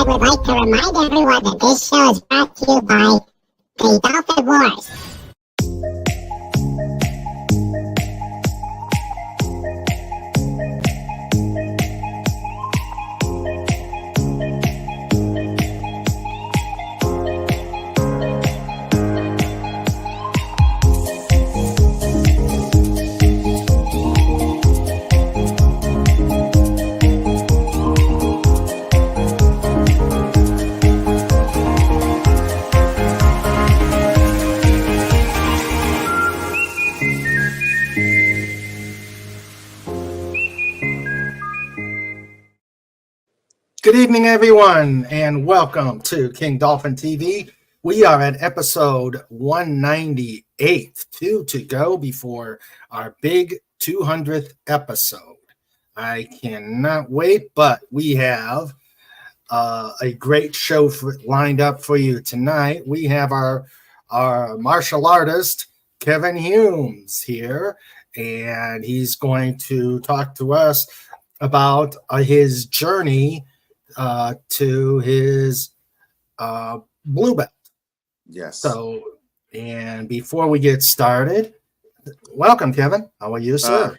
would like to remind everyone that this show is brought to you by the Dolphin Wars. Good evening, everyone, and welcome to King Dolphin TV. We are at episode 198, 2 to go before our big 200th episode. I cannot wait, but we have a great show lined up for you tonight. We have our martial artist, Kevin Humes, here, and he's going to talk to us about his journey to his blue belt. Yes. So, and before we get started, welcome, Kevin. How are you, sir?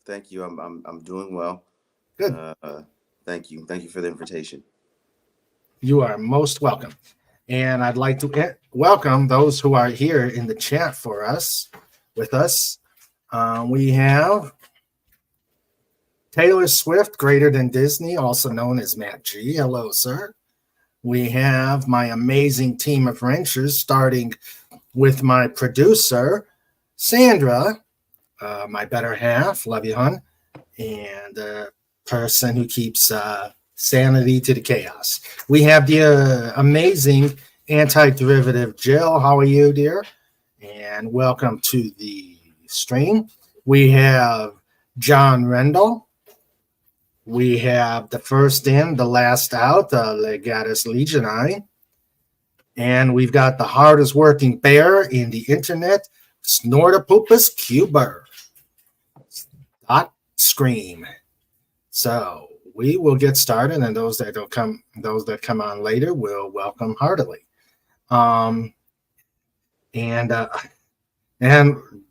Thank you. I'm doing well. Good. Thank you. Thank you for the invitation. You are most welcome. And I'd like to welcome those who are here in the chat with us. We have Taylor Swift, Greater Than Disney, also known as Matt G. Hello, sir. We have my amazing team of wrenchers, starting with my producer, Sandra, my better half, love you, hon, and the person who keeps sanity to the chaos. We have the amazing anti-derivative Jill. How are you, dear? And welcome to the stream. We have John Rendell. We have the first in, the last out, Legatus Legionine. And we've got the hardest working bear in the internet, Snortopupus Cuber. Dot Scream. So we will get started, and those that come on later will welcome heartily. And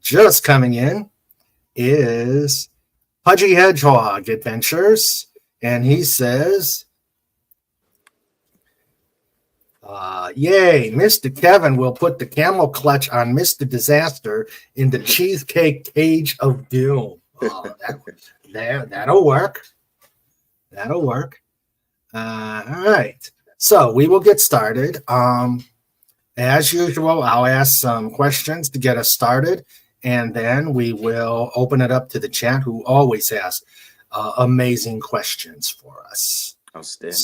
just coming in is Pudgy Hedgehog Adventures, and he says, yay, Mr. Kevin will put the camel clutch on Mr. Disaster in the cheesecake cage of doom. Oh, that'll work. That'll work. All right. So we will get started. As usual, I'll ask some questions to get us started, and then we will open it up to the chat, who always has amazing questions for us. Outstanding.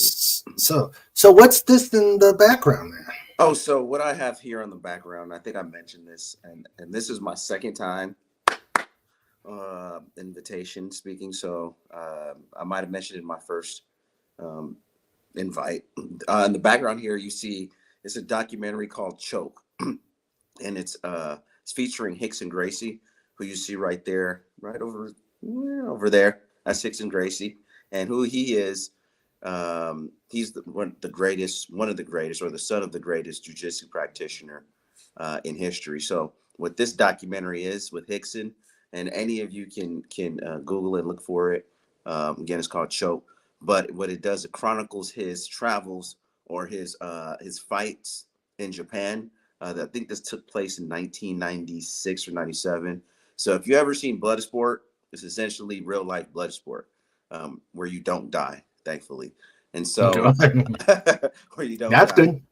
So what's this in the background there? Oh, so what I have here on the background, I think I mentioned this, and this is my second time invitation speaking. So I might have mentioned it in my first invite. In the background here, you see it's a documentary called Choke, and it's featuring Hickson Gracie, who you see right there, right over there. That's Hickson Gracie, and who he is. He's one of the greatest, or the son of the greatest jiu-jitsu practitioner in history. So what this documentary is with Hickson, and any of you can Google it, look for it. Again, it's called Choke. But what it does, it chronicles his travels or his fights in Japan. I think this took place in 1996 or 97. So if you ever seen Bloodsport, it's essentially real life Bloodsport, where you don't die, thankfully. And so where you don't That's die. good.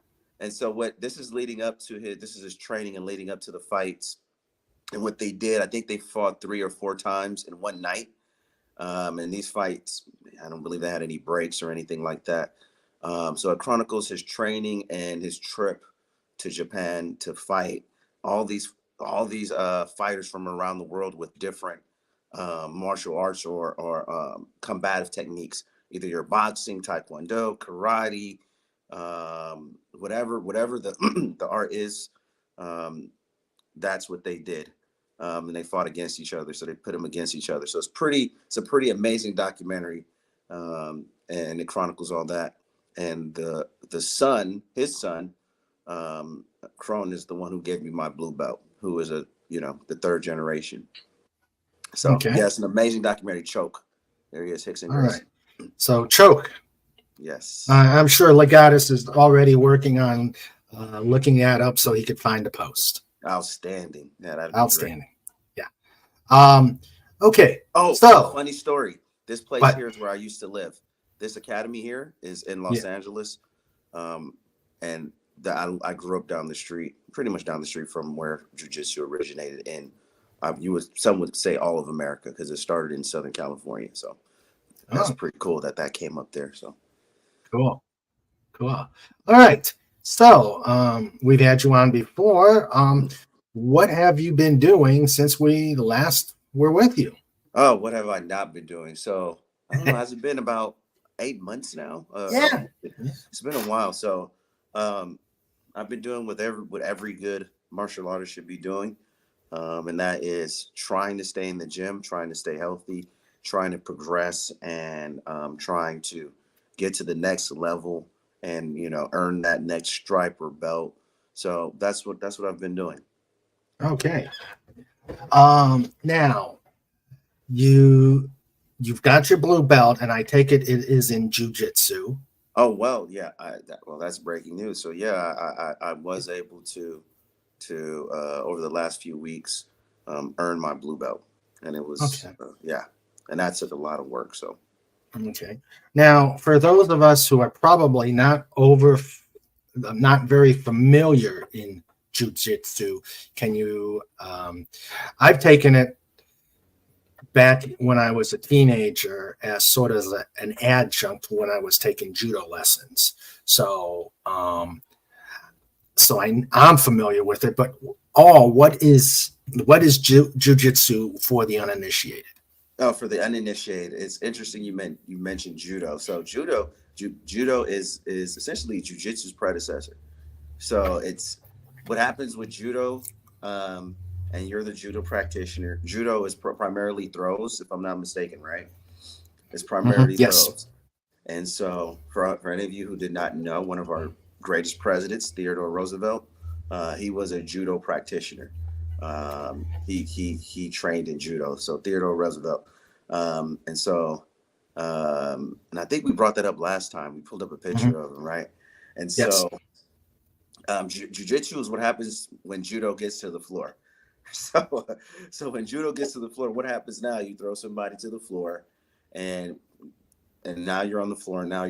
And so what this is leading up to this is his training and leading up to the fights. And what they did, I think they fought 3 or 4 times in one night. And these fights, I don't believe they had any breaks or anything like that. So it chronicles his training and his trip to Japan to fight all these fighters from around the world with different martial arts or combative techniques. Either your boxing, taekwondo, karate, whatever the the art is, that's what they did. And they fought against each other, so they put them against each other. So it's a pretty amazing documentary, and it chronicles all that. and the son, his son, Crone is the one who gave me my blue belt, who is the third generation. So Okay. yes, an amazing documentary, Choke. There he is, Hickson All Gracie. right. So choke. Yes. I'm sure Legatus is already working on looking that up so he could find a post. Outstanding. Yeah, that'd be great. Outstanding. Yeah. Okay. Oh, So, funny story. This place but here is where I used to live. This academy here is in yeah. Los Angeles. And I grew up down the street, pretty much down the street from where jiu-jitsu originated in, some would say all of America, because it started in Southern California. So that's Oh, pretty cool that came up there. So cool. Cool. All right. So, we've had you on before. What have you been doing since we last were with you? oh, what have I not been doing? So I don't know. Has it been about 8 months now? Yeah. It's been a while. So I've been doing what every good martial artist should be doing, and that is trying to stay in the gym, trying to stay healthy, trying to progress, and trying to get to the next level, and earn that next stripe or belt. So that's what I've been doing. Okay. Now you've got your blue belt, and I take it is in jujitsu. Oh well, yeah. That's breaking news. So yeah, I was able to over the last few weeks earn my blue belt, and it was Okay. yeah, and that took a lot of work. So Okay. Now, for those of us who are probably not very familiar in jujitsu, can you? I've taken it back when I was a teenager as sort of an adjunct when I was taking judo lessons. So, I'm familiar with it. But what is jujitsu for the uninitiated? oh, for the uninitiated, it's interesting you mentioned judo. So judo is essentially jujitsu's predecessor. So it's what happens with judo, and you're the judo practitioner. Judo is primarily throws, if I'm not mistaken, right? It's primarily Yes. throws. And so, for any of you who did not know, one of our greatest presidents, Theodore Roosevelt, he was a judo practitioner. He trained in judo. So Theodore Roosevelt, and I think we brought that up last time. We pulled up a picture of him, right? And Yes. so, jiu-jitsu is what happens when judo gets to the floor. So when judo gets to the floor, what happens now? You throw somebody to the floor, and now you're on the floor. And now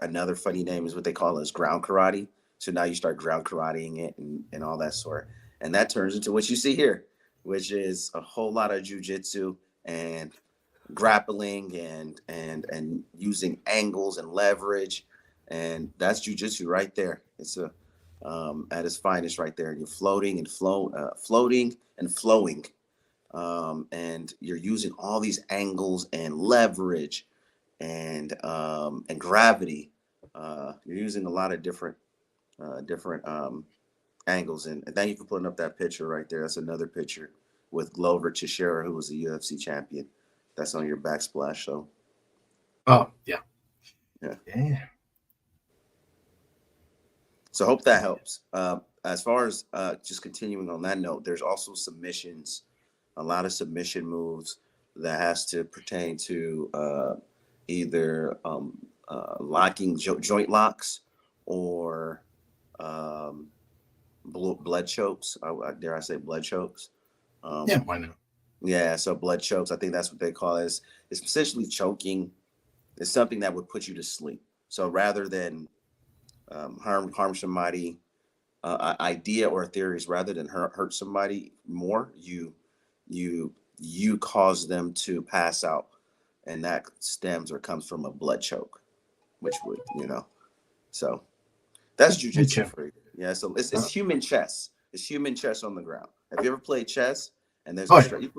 another funny name is what they call is ground karate. So now you start ground karateing it and all that sort. And that turns into what you see here, which is a whole lot of jujitsu and grappling and using angles and leverage. And that's jujitsu right there. It's at its finest right there. You're floating and floating and flowing. And you're using all these angles and leverage and gravity. You're using a lot of different angles. And thank you for putting up that picture right there. That's another picture with Glover Teixeira, who was a UFC champion. That's on your backsplash. So, Oh, yeah. yeah. So hope that helps. As far as just continuing on that note, there's also submissions, a lot of submission moves that has to pertain to either locking joint locks or blood chokes. Dare I say blood chokes? Yeah, why not? Yeah, so blood chokes, I think that's what they call it. It's essentially choking. It's something that would put you to sleep. So rather than harm somebody, idea or theories, rather than hurt somebody more, you cause them to pass out, and that stems or comes from a blood choke, which would So that's jujitsu Okay. for you. Yeah, so it's human chess. It's human chess on the ground. Have you ever played chess? And there's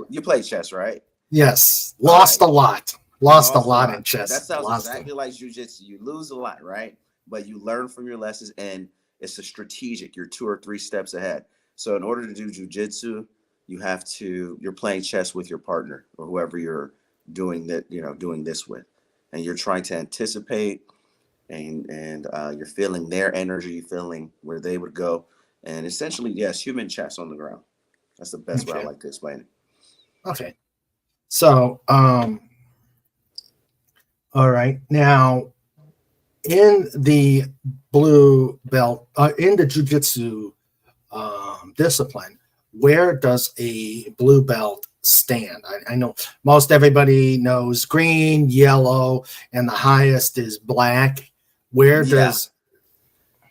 you play chess, right? Yes. All Lost right. a lot. You Lost a lot in lot. That chess. sounds exactly like jujitsu. You lose a lot, right? But you learn from your lessons, and it's a strategic. You're 2 or 3 steps ahead. So in order to do jujitsu, you're playing chess with your partner or whoever you're doing this with. and you're trying to anticipate, and you're feeling their energy, feeling where they would go, and essentially, yes, human chess on the ground. That's the best way I Okay. like to explain it. Okay. So, all right. Now, in the blue belt, in the jujitsu discipline, where does a blue belt stand? I know most everybody knows green, yellow, and the highest is black. Where Yeah. does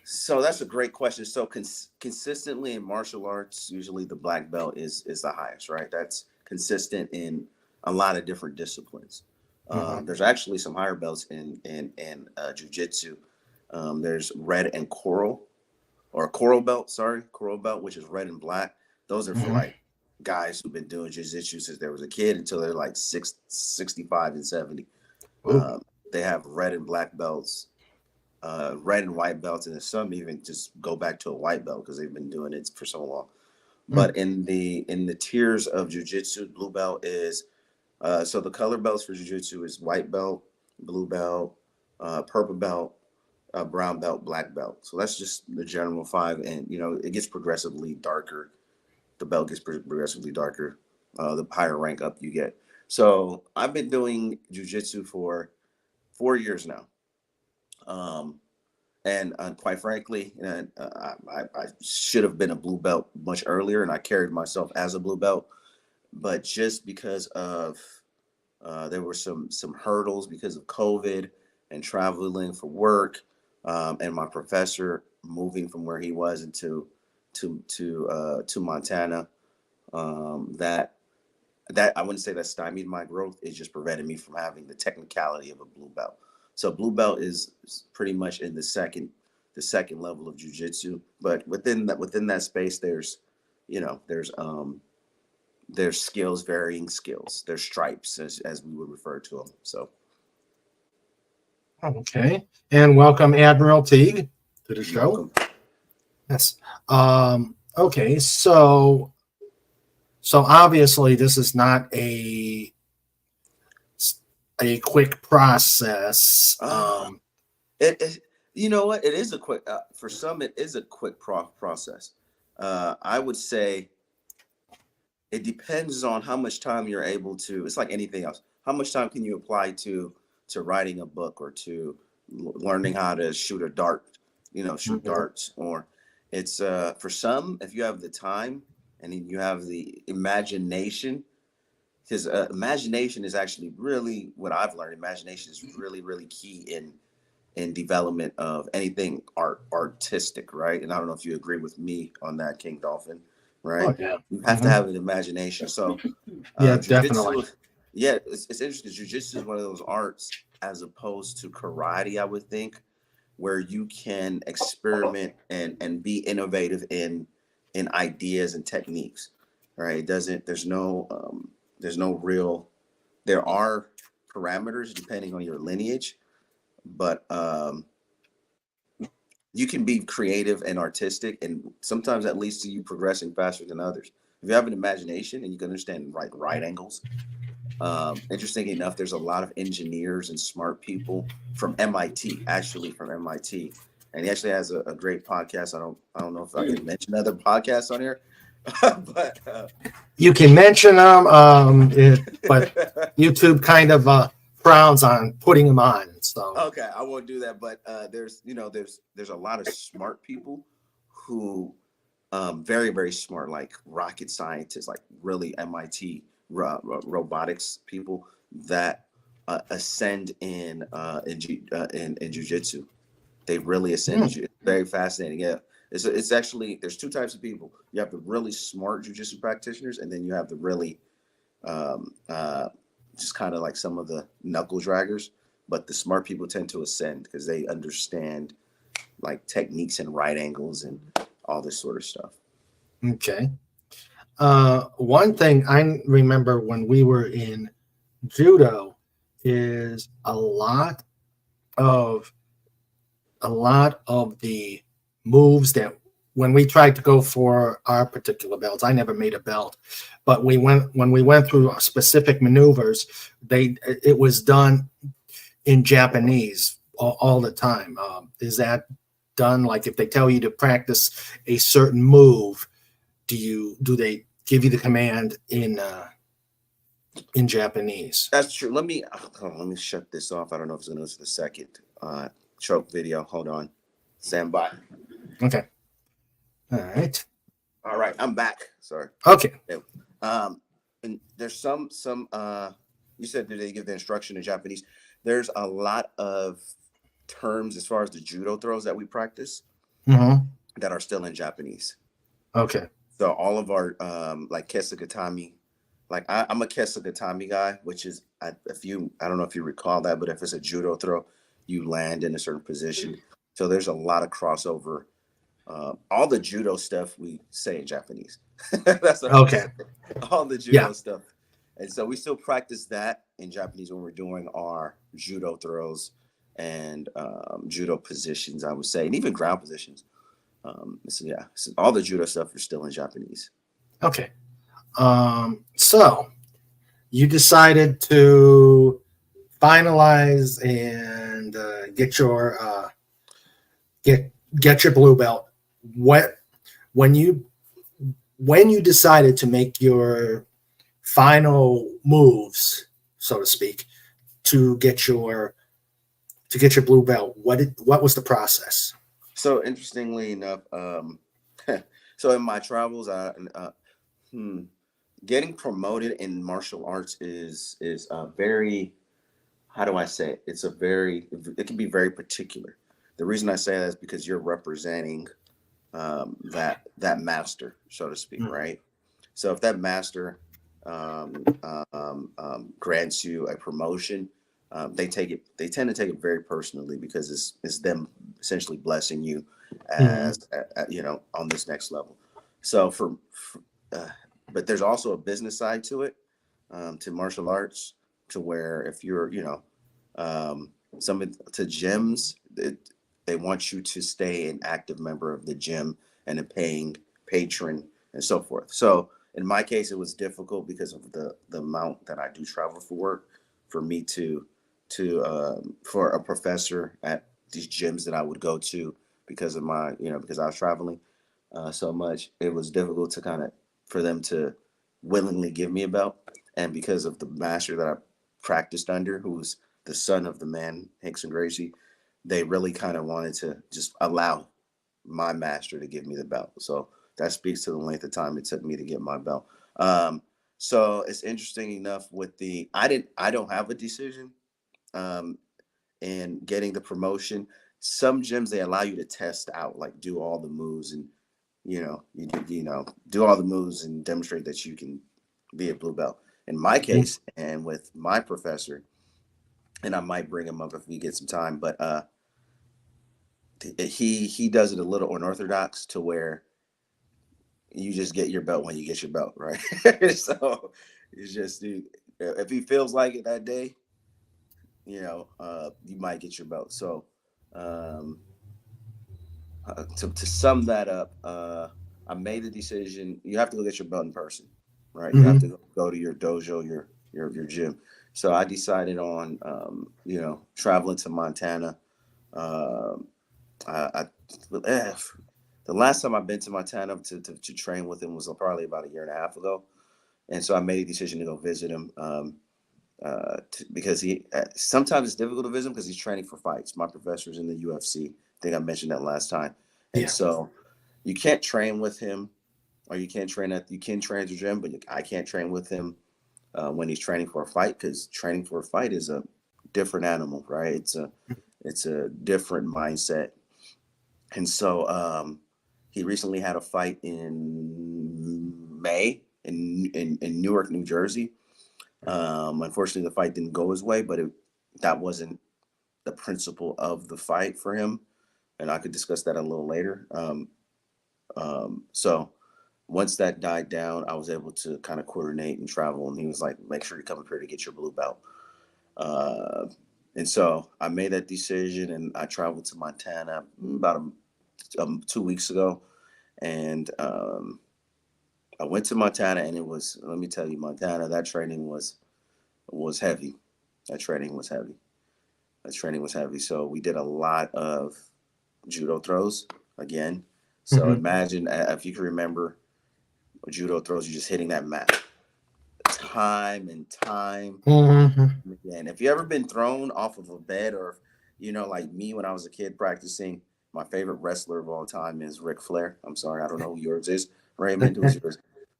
So that's a great question. So consistently in martial arts, usually the black belt is the highest, right? That's consistent in a lot of different disciplines. Mhm. There's actually some higher belts in jujitsu. There's red and coral, or coral belt, sorry, coral belt, which is red and black. Those are for Mhm. like guys who've been doing jiu-jitsu since there was a kid until they're like 65 and 70. Ooh. They have red and black belts, red and white belts, and then some even just go back to a white belt because they've been doing it for so long. Mm. But in the tiers of jiu-jitsu, blue belt is so the color belts for jiu-jitsu is white belt, blue belt, purple belt, brown belt, black belt. So that's just the general five, and it gets progressively darker. The belt gets progressively darker the higher rank up you get. So I've been doing jiu-jitsu for 4 years now. Um, and quite frankly, I should have been a blue belt much earlier, and I carried myself as a blue belt. But just because of there were some hurdles because of COVID and traveling for work, and my professor moving from where he was into to Montana, that I wouldn't say that stymied my growth. It just prevented me from having the technicality of a blue belt. So blue belt is pretty much in the second level of jujitsu. But within that space, there's skills, varying skills. There's stripes, as we would refer to them. So Okay. And welcome, Admiral Teague, to the you're show. welcome. Yes. Okay. So obviously this is not a quick process. Uh, it you know what? It is a quick for some. It is a quick process. I would say it depends on how much time you're able to. It's like anything else. How much time can you apply to writing a book, or to learning how to shoot a dart, shoot Mhm. darts? Or it's for some, if you have the time and you have the imagination, because imagination is actually really what I've learned. Imagination is really, really key in development of anything artistic, right? And I don't know if you agree with me on that, King Dolphin, right? Oh yeah. You have to Mhm. have an imagination. So Yeah, definitely. jujitsu, yeah, it's interesting because jujitsu is one of those arts as opposed to karate, I would think, where you can experiment and be innovative in ideas and techniques, right? It doesn't there's no real there are parameters depending on your lineage, but you can be creative and artistic, and sometimes that leads to you progressing faster than others. If you have an imagination and you can understand right angles, interesting enough, there's a lot of engineers and smart people from MIT, actually from MIT, and he actually has a great podcast. I don't know if I can mention other podcasts on here, but You can mention them, but YouTube kind of frowns on putting them on. So okay, I won't do that. But there's a lot of smart people who very, very smart, like rocket scientists, like really MIT robotics people that ascend in jujitsu. They really ascend. hmm, It's very fascinating. Yeah, it's actually there's two types of people. You have the really smart jujitsu practitioners, and then you have the really um, uh, just kind of like some of the knuckle draggers. But the smart people tend to ascend because they understand like techniques and right angles and all this sort of stuff. okay. One thing I remember when we were in judo is of a lot of the moves that when we tried to go for our particular belts, I never made a belt, but when we went through specific maneuvers, it was done in Japanese all the time. Is that done? Like if they tell you to practice a certain move, do they give you the command in Japanese? That's true. Let me shut this off. I don't know if it's going to listen to the second choke video. Hold on. Stand by. Okay. All right. All right. I'm back. Sorry. Okay. Yeah. And there's some you said that they give the instruction in Japanese. There's a lot of terms as far as the judo throws that we practice Mm-hmm. that are still in Japanese. Okay. So all of our like kesagatami, like I'm a kesagatami guy, which is I don't know if you recall that, but if it's a judo throw, you land in a certain position. So there's a lot of crossover. All the judo stuff we say in Japanese. That's what I'm Okay. saying. All the Yeah. judo stuff. And so we still practice that in Japanese when we're doing our judo throws and judo positions, I would say, and even ground positions. So all the judo stuff is still in Japanese. Okay. So you decided to finalize and get your blue belt. What when you decided to make your final moves, so to speak, to get your blue belt, what was the process? So interestingly enough, so in my travels, getting promoted in martial arts is a very, how do I say it? It can be very particular. The reason I say that is because you're representing that master, so to speak, Mm. right? So if that master grants you a promotion, they tend to take it very personally because it's them essentially blessing you Mhm. as on this next level. So uh, but there's also a business side to it, to martial arts, to where if you're to gyms, they want you to stay an active member of the gym and a paying patron and so forth. So in my case, it was difficult because of the amount that I do travel for work, for me for a professor at these gyms that I would go to because of because I was traveling so much. It was difficult to kind of for them to willingly give me a belt, and because of the master that I practiced under, who was the son of the man Hickson Gracie, they really kind of wanted to just allow my master to give me the belt. So that speaks to the length of time it took me to get my belt. So it's interesting enough with I don't have a decision um, in getting the promotion. Some gyms they allow you to test out, like do all the moves and do all the moves and demonstrate that you can be a blue belt. In my case, and with my professor, and I might bring him up if we get some time, but he does it a little unorthodox to where you just get your belt when you get your belt, right? So it's just if he feels like it that day, you might get your belt. So um, to sum that up, I made the decision. You have to go get your belt in person, right? You have Mm-hmm. to go to your dojo, your gym. So I decided on traveling to Montana. Um, I the last time I've been to Montana to train with him was probably about a year and a half ago, and so I made a decision to go visit him because he sometimes it's difficult to visit him because he's training for fights. My professor's in the UFC. I think I mentioned that last time, and Yeah. so you can't train with him, or you can train at the gym, but I can't train with him when he's training for a fight because training for a fight is a different animal, right? It's a different mindset. And so he recently had a fight in May in Newark, New Jersey. Unfortunately, the fight didn't go his way, but that wasn't the principle of the fight for him. And I could discuss that a little later. So once that died down, I was able to kind of coordinate and travel. And he was like, make sure you come up here to get your blue belt. Uh, and so I made that decision and I traveled to Montana about 2 weeks ago. And I went to Montana and let me tell you, Montana, that training was heavy. That training was heavy. training was heavy. So we did a lot of judo throws again. So imagine if you can remember judo throws, you're just hitting that mat time and time again. If you ever been thrown off of a bed, or like me when I was a kid practicing, my favorite wrestler of all time is Ric Flair. I'm sorry, I don't know who yours is. Raymond, who's yours?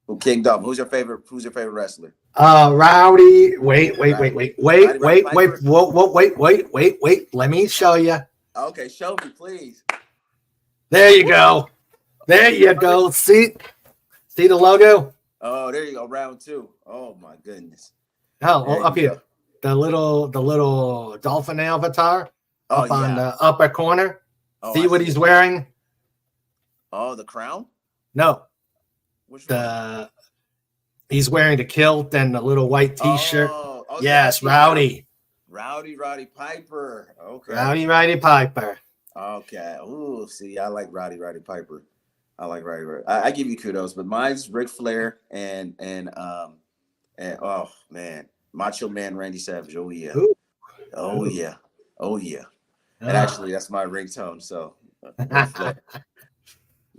Who King Dom? Who's your favorite wrestler? Rowdy. Wait. Roddy Piper? Whoa, wait. Let me show you. Okay, show me, please. There you go. There you go. See the logo? Oh, there you go. Round 2. Oh my goodness. Oh, up here. The little dolphin avatar up on the upper corner. See what he's wearing? Oh, the crown? No. Which one? He's wearing the kilt and the little white t-shirt. Oh, okay. Yes, Rowdy. Roddy Piper. Okay. Roddy Piper. Okay. Ooh, see, I like Roddy Piper. I like Roddy. I give you kudos, but mine's Ric Flair and oh man, Macho Man Randy Savage. Oh yeah. Ooh. Oh yeah. Oh yeah. And actually, that's my ringtone. So Ric Flair.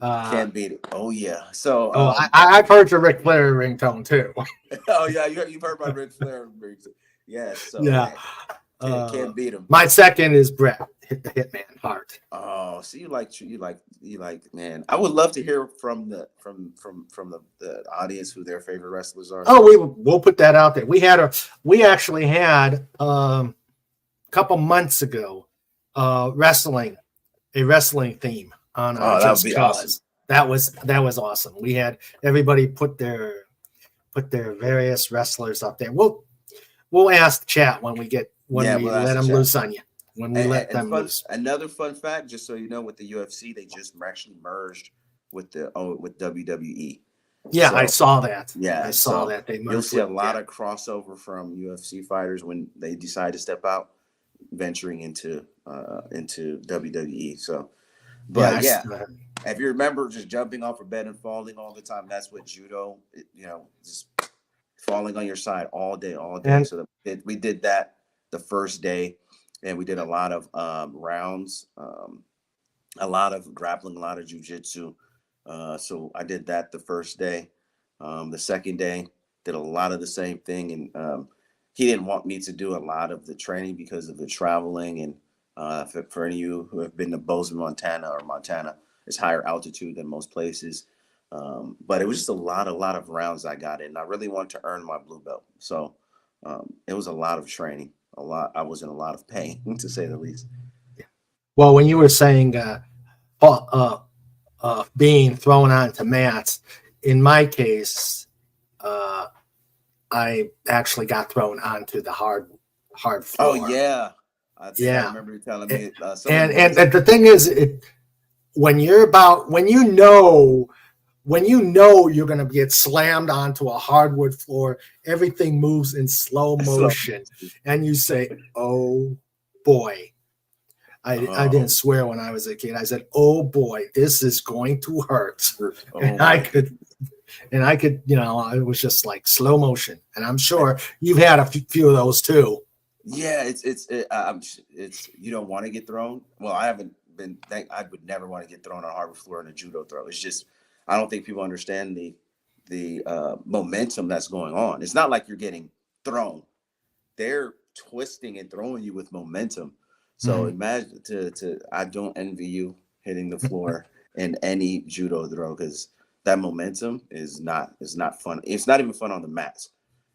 Can't beat it. Oh yeah. So I've heard your Ric Flair ringtone too. Oh yeah, you've heard my Ric Flair ringtone. Yes. So yeah. Can't beat him. My second is Brett, the Hitman Hart. Oh, so you like man. I would love to hear from the audience who their favorite wrestlers are. Oh, we'll put that out there. We actually had a couple months ago a wrestling theme on Just Cause. Awesome. That was awesome. We had everybody put their various wrestlers up there. We'll ask the chat when we let them loose on you. When we let them loose. Another fun fact, just so you know, with the UFC, they just actually merged with WWE. Yeah, so, I saw that. Yeah, I saw that they merged. You'll see a lot of crossover from UFC fighters when they decide to step out, venturing into WWE. So, but if you remember, just jumping off a bed and falling all the time, that's what judo. Just falling on your side all day. So we did that the first day, and we did a lot of rounds, a lot of grappling, a lot of jiu-jitsu. So I did that the first day. The second day, did a lot of the same thing, and he didn't want me to do a lot of the training because of the traveling. And for any of you who have been to Bozeman, Montana, it's higher altitude than most places. But it was just a lot of rounds I got in. I really wanted to earn my blue belt. So it was a lot of training. I was in a lot of pain, to say the least. Well, when you were saying being thrown onto mats, in my case, I actually got thrown onto the hard floor. Oh yeah, I remember you telling me. And the thing is, when you know you're going to get slammed onto a hardwood floor, everything moves in slow motion, and you say, "Oh boy." I didn't swear when I was a kid. I said, "Oh boy, this is going to hurt," and I could, it was just like slow motion. And I'm sure you've had a few of those too. Yeah, it's you don't want to get thrown. Well, I haven't been. I would never want to get thrown on a hardwood floor in a judo throw. It's just I don't think people understand the momentum that's going on. It's not like you're getting thrown; they're twisting and throwing you with momentum. So imagine I don't envy you hitting the floor in any judo throw, because that momentum is not fun. It's not even fun on the mats.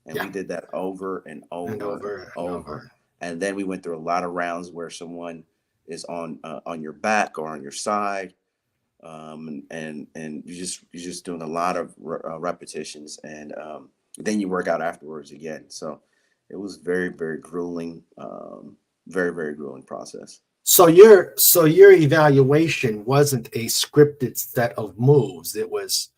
And we did that over and over. And then we went through a lot of rounds where someone is on your back or on your side. And you're just doing a lot of repetitions, and then you work out afterwards again. So it was very, very grueling, very, very grueling process. So your evaluation wasn't a scripted set of moves. It was,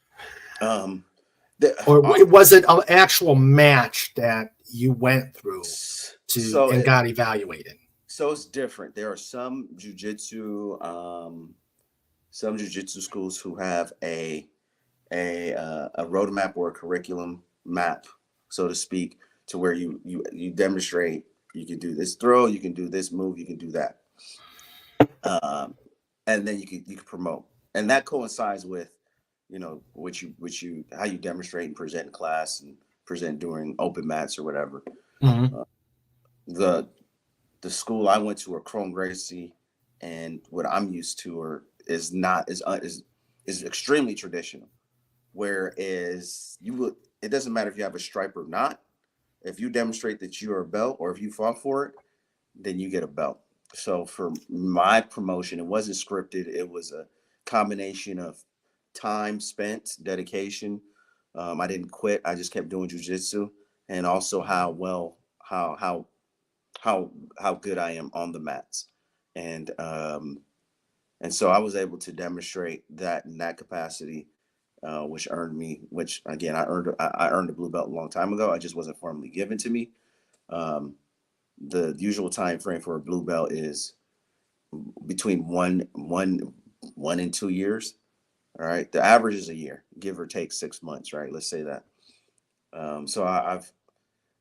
was it an actual match that you went through and got evaluated? So it's different. There are some jujitsu schools who have a roadmap or a curriculum map, so to speak, to where you demonstrate You can do this throw, you can do this move, you can do that. Um, and then you can promote. And that coincides with, which you how you demonstrate and present in class and present during open mats or whatever. Mm-hmm. Uh, the the school I went to, or Chrome Gracie, and what I'm used to, or is not is extremely traditional. Whereas it doesn't matter if you have a stripe or not. If you demonstrate that you are a belt, or if you fought for it, then you get a belt. So for my promotion, it wasn't scripted. It was a combination of time spent, dedication. I didn't quit. I just kept doing jujitsu, and also how well how how good I am on the mats, and so I was able to demonstrate that in that capacity, which earned me. Which again, I earned a blue belt a long time ago. I just wasn't formally given to me. Um, the usual time frame for a blue belt is between one and 2 years. All right, the average is a year, give or take 6 months. Right, let's say that. So I've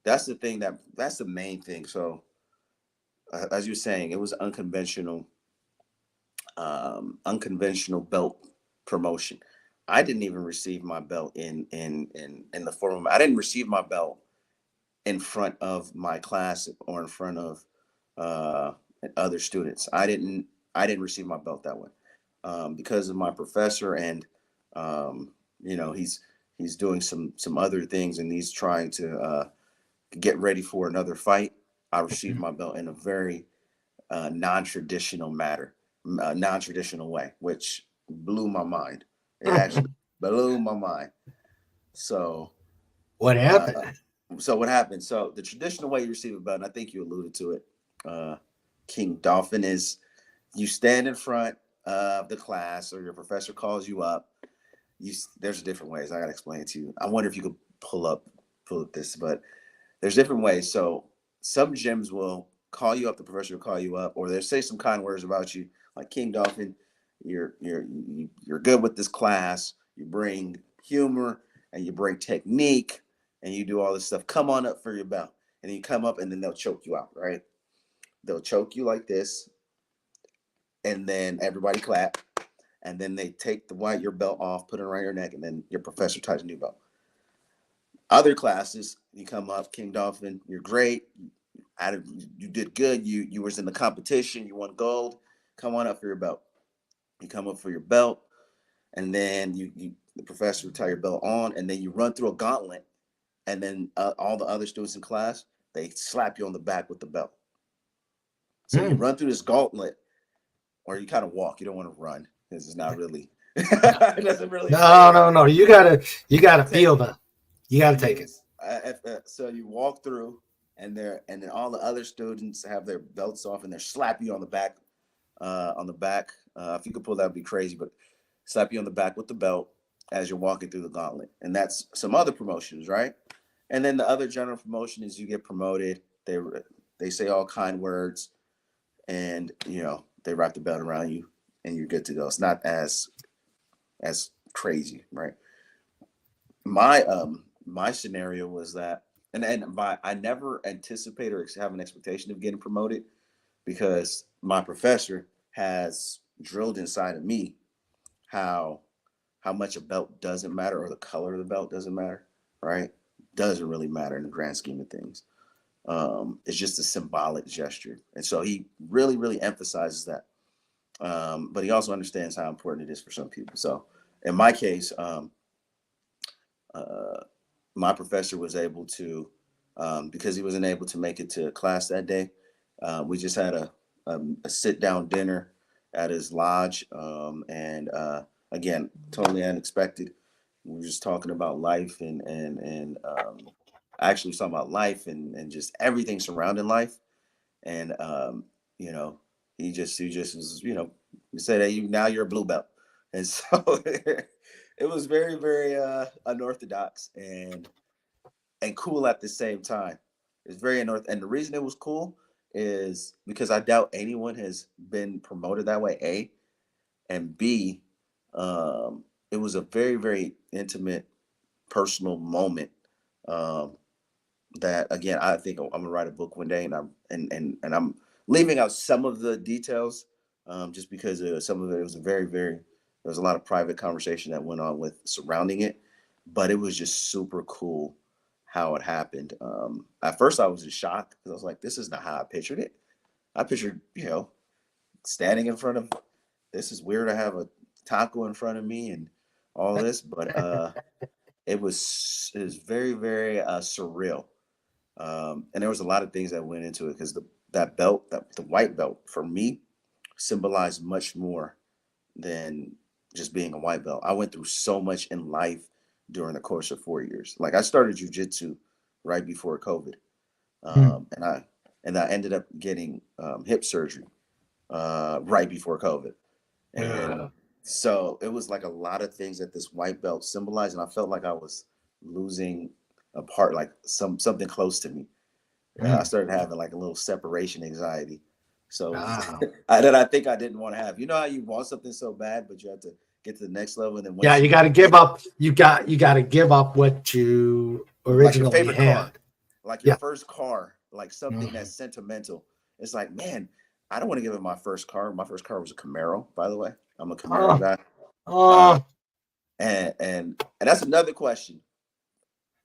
that's the thing that's the main thing. So as you're saying, it was unconventional belt promotion. I didn't even receive my belt in the form of, I didn't receive my belt in front of my class or in front of uh, other students. I didn't receive my belt that way, because of my professor, and he's doing some other things, and he's trying to get ready for another fight. I received my belt in a very non-traditional non-traditional way, which blew my mind. It actually blew my mind. So, What uh, happened? so what happened? So the traditional way you receive a belt, and I think you alluded to it, uh, King Dolphin, is you stand in front of the class, or your professor calls you up. There's different ways. I gotta explain it to you. I wonder if you could pull up this, but there's different ways. So some gyms will call you up, the professor will call you up, or they'll say some kind words about you, like King Dolphin, you're good with this class. You bring humor and you bring technique and you do all this stuff. Come on up for your belt. And then you come up and then they'll choke you out, right? They'll choke you like this, and then everybody clap. And then they take your belt off, put it around your neck, and then your professor ties a new belt. Other classes, you come up, King Dolphin, you're great. You did good. You was in the competition. You won gold. Come on up for your belt. You come up for your belt, and then the professor will tie your belt on, and then you run through a gauntlet, and then all the other students in class, they slap you on the back with the belt. So you run through this gauntlet, or you kind of walk. You don't want to run because it's not really. It doesn't really pay off. No. You gotta feel the. You gotta take it. So you walk through, and then all the other students have their belts off, and they're slap you on the back. If you could pull that, would be crazy. But slap you on the back with the belt as you're walking through the gauntlet, and that's some other promotions, right? And then the other general promotion is you get promoted. They say all kind words, and they wrap the belt around you, and you're good to go. It's not as crazy, right? My scenario was that, and I never anticipate or have an expectation of getting promoted, because my professor has drilled inside of me how much a belt doesn't matter, or the color of the belt doesn't matter, right? Doesn't really matter in the grand scheme of things. It's just a symbolic gesture, and so he really really emphasizes that. But he also understands how important it is for some people. So in my case, uh, my professor was able to, because he wasn't able to make it to class that day. We just had a sit down dinner at his lodge, and again, totally unexpected. We were just talking about life, and actually was talking about life, and just everything surrounding life. And you know, he just was, he said, "Hey, now you're a blue belt," and so it was very very unorthodox and cool at the same time. It's very unorthodox, and the reason it was cool is because I doubt anyone has been promoted that way. A and B, it was a very very intimate, personal moment, um, that again, I think I'm gonna write a book one day, and I'm leaving out some of the details, just because some of it was a there was a lot of private conversation that went on with surrounding it, but it was just super cool how it happened. At first, I was in shock because I was like, "This is not how I pictured it. I pictured, standing in front of this is weird. I have a taco in front of me and all this, but it was very very surreal, and there was a lot of things that went into it because that belt, the white belt, for me symbolized much more than just being a white belt. I went through so much in life during the course of 4 years. Like I started jujitsu right before COVID, Hmm. and I ended up getting hip surgery right before COVID, and Uh, so it was like a lot of things that this white belt symbolized, and I felt like I was losing a part, like something close to me. I hmm. started having like a little separation anxiety. So Wow. that I think I didn't want to have. You know how you want something so bad, but you have to get to the next level, and then Yeah, once you you got to give get it, up. You got to give up what you like your originally favorite car, had. like your Yeah. first car, like something Mhm. that's sentimental. It's like, man, I don't want to give up my first car. My first car was a Camaro, by the way. I'm a Camaro Oh, guy. Uh, oh, and that's another question,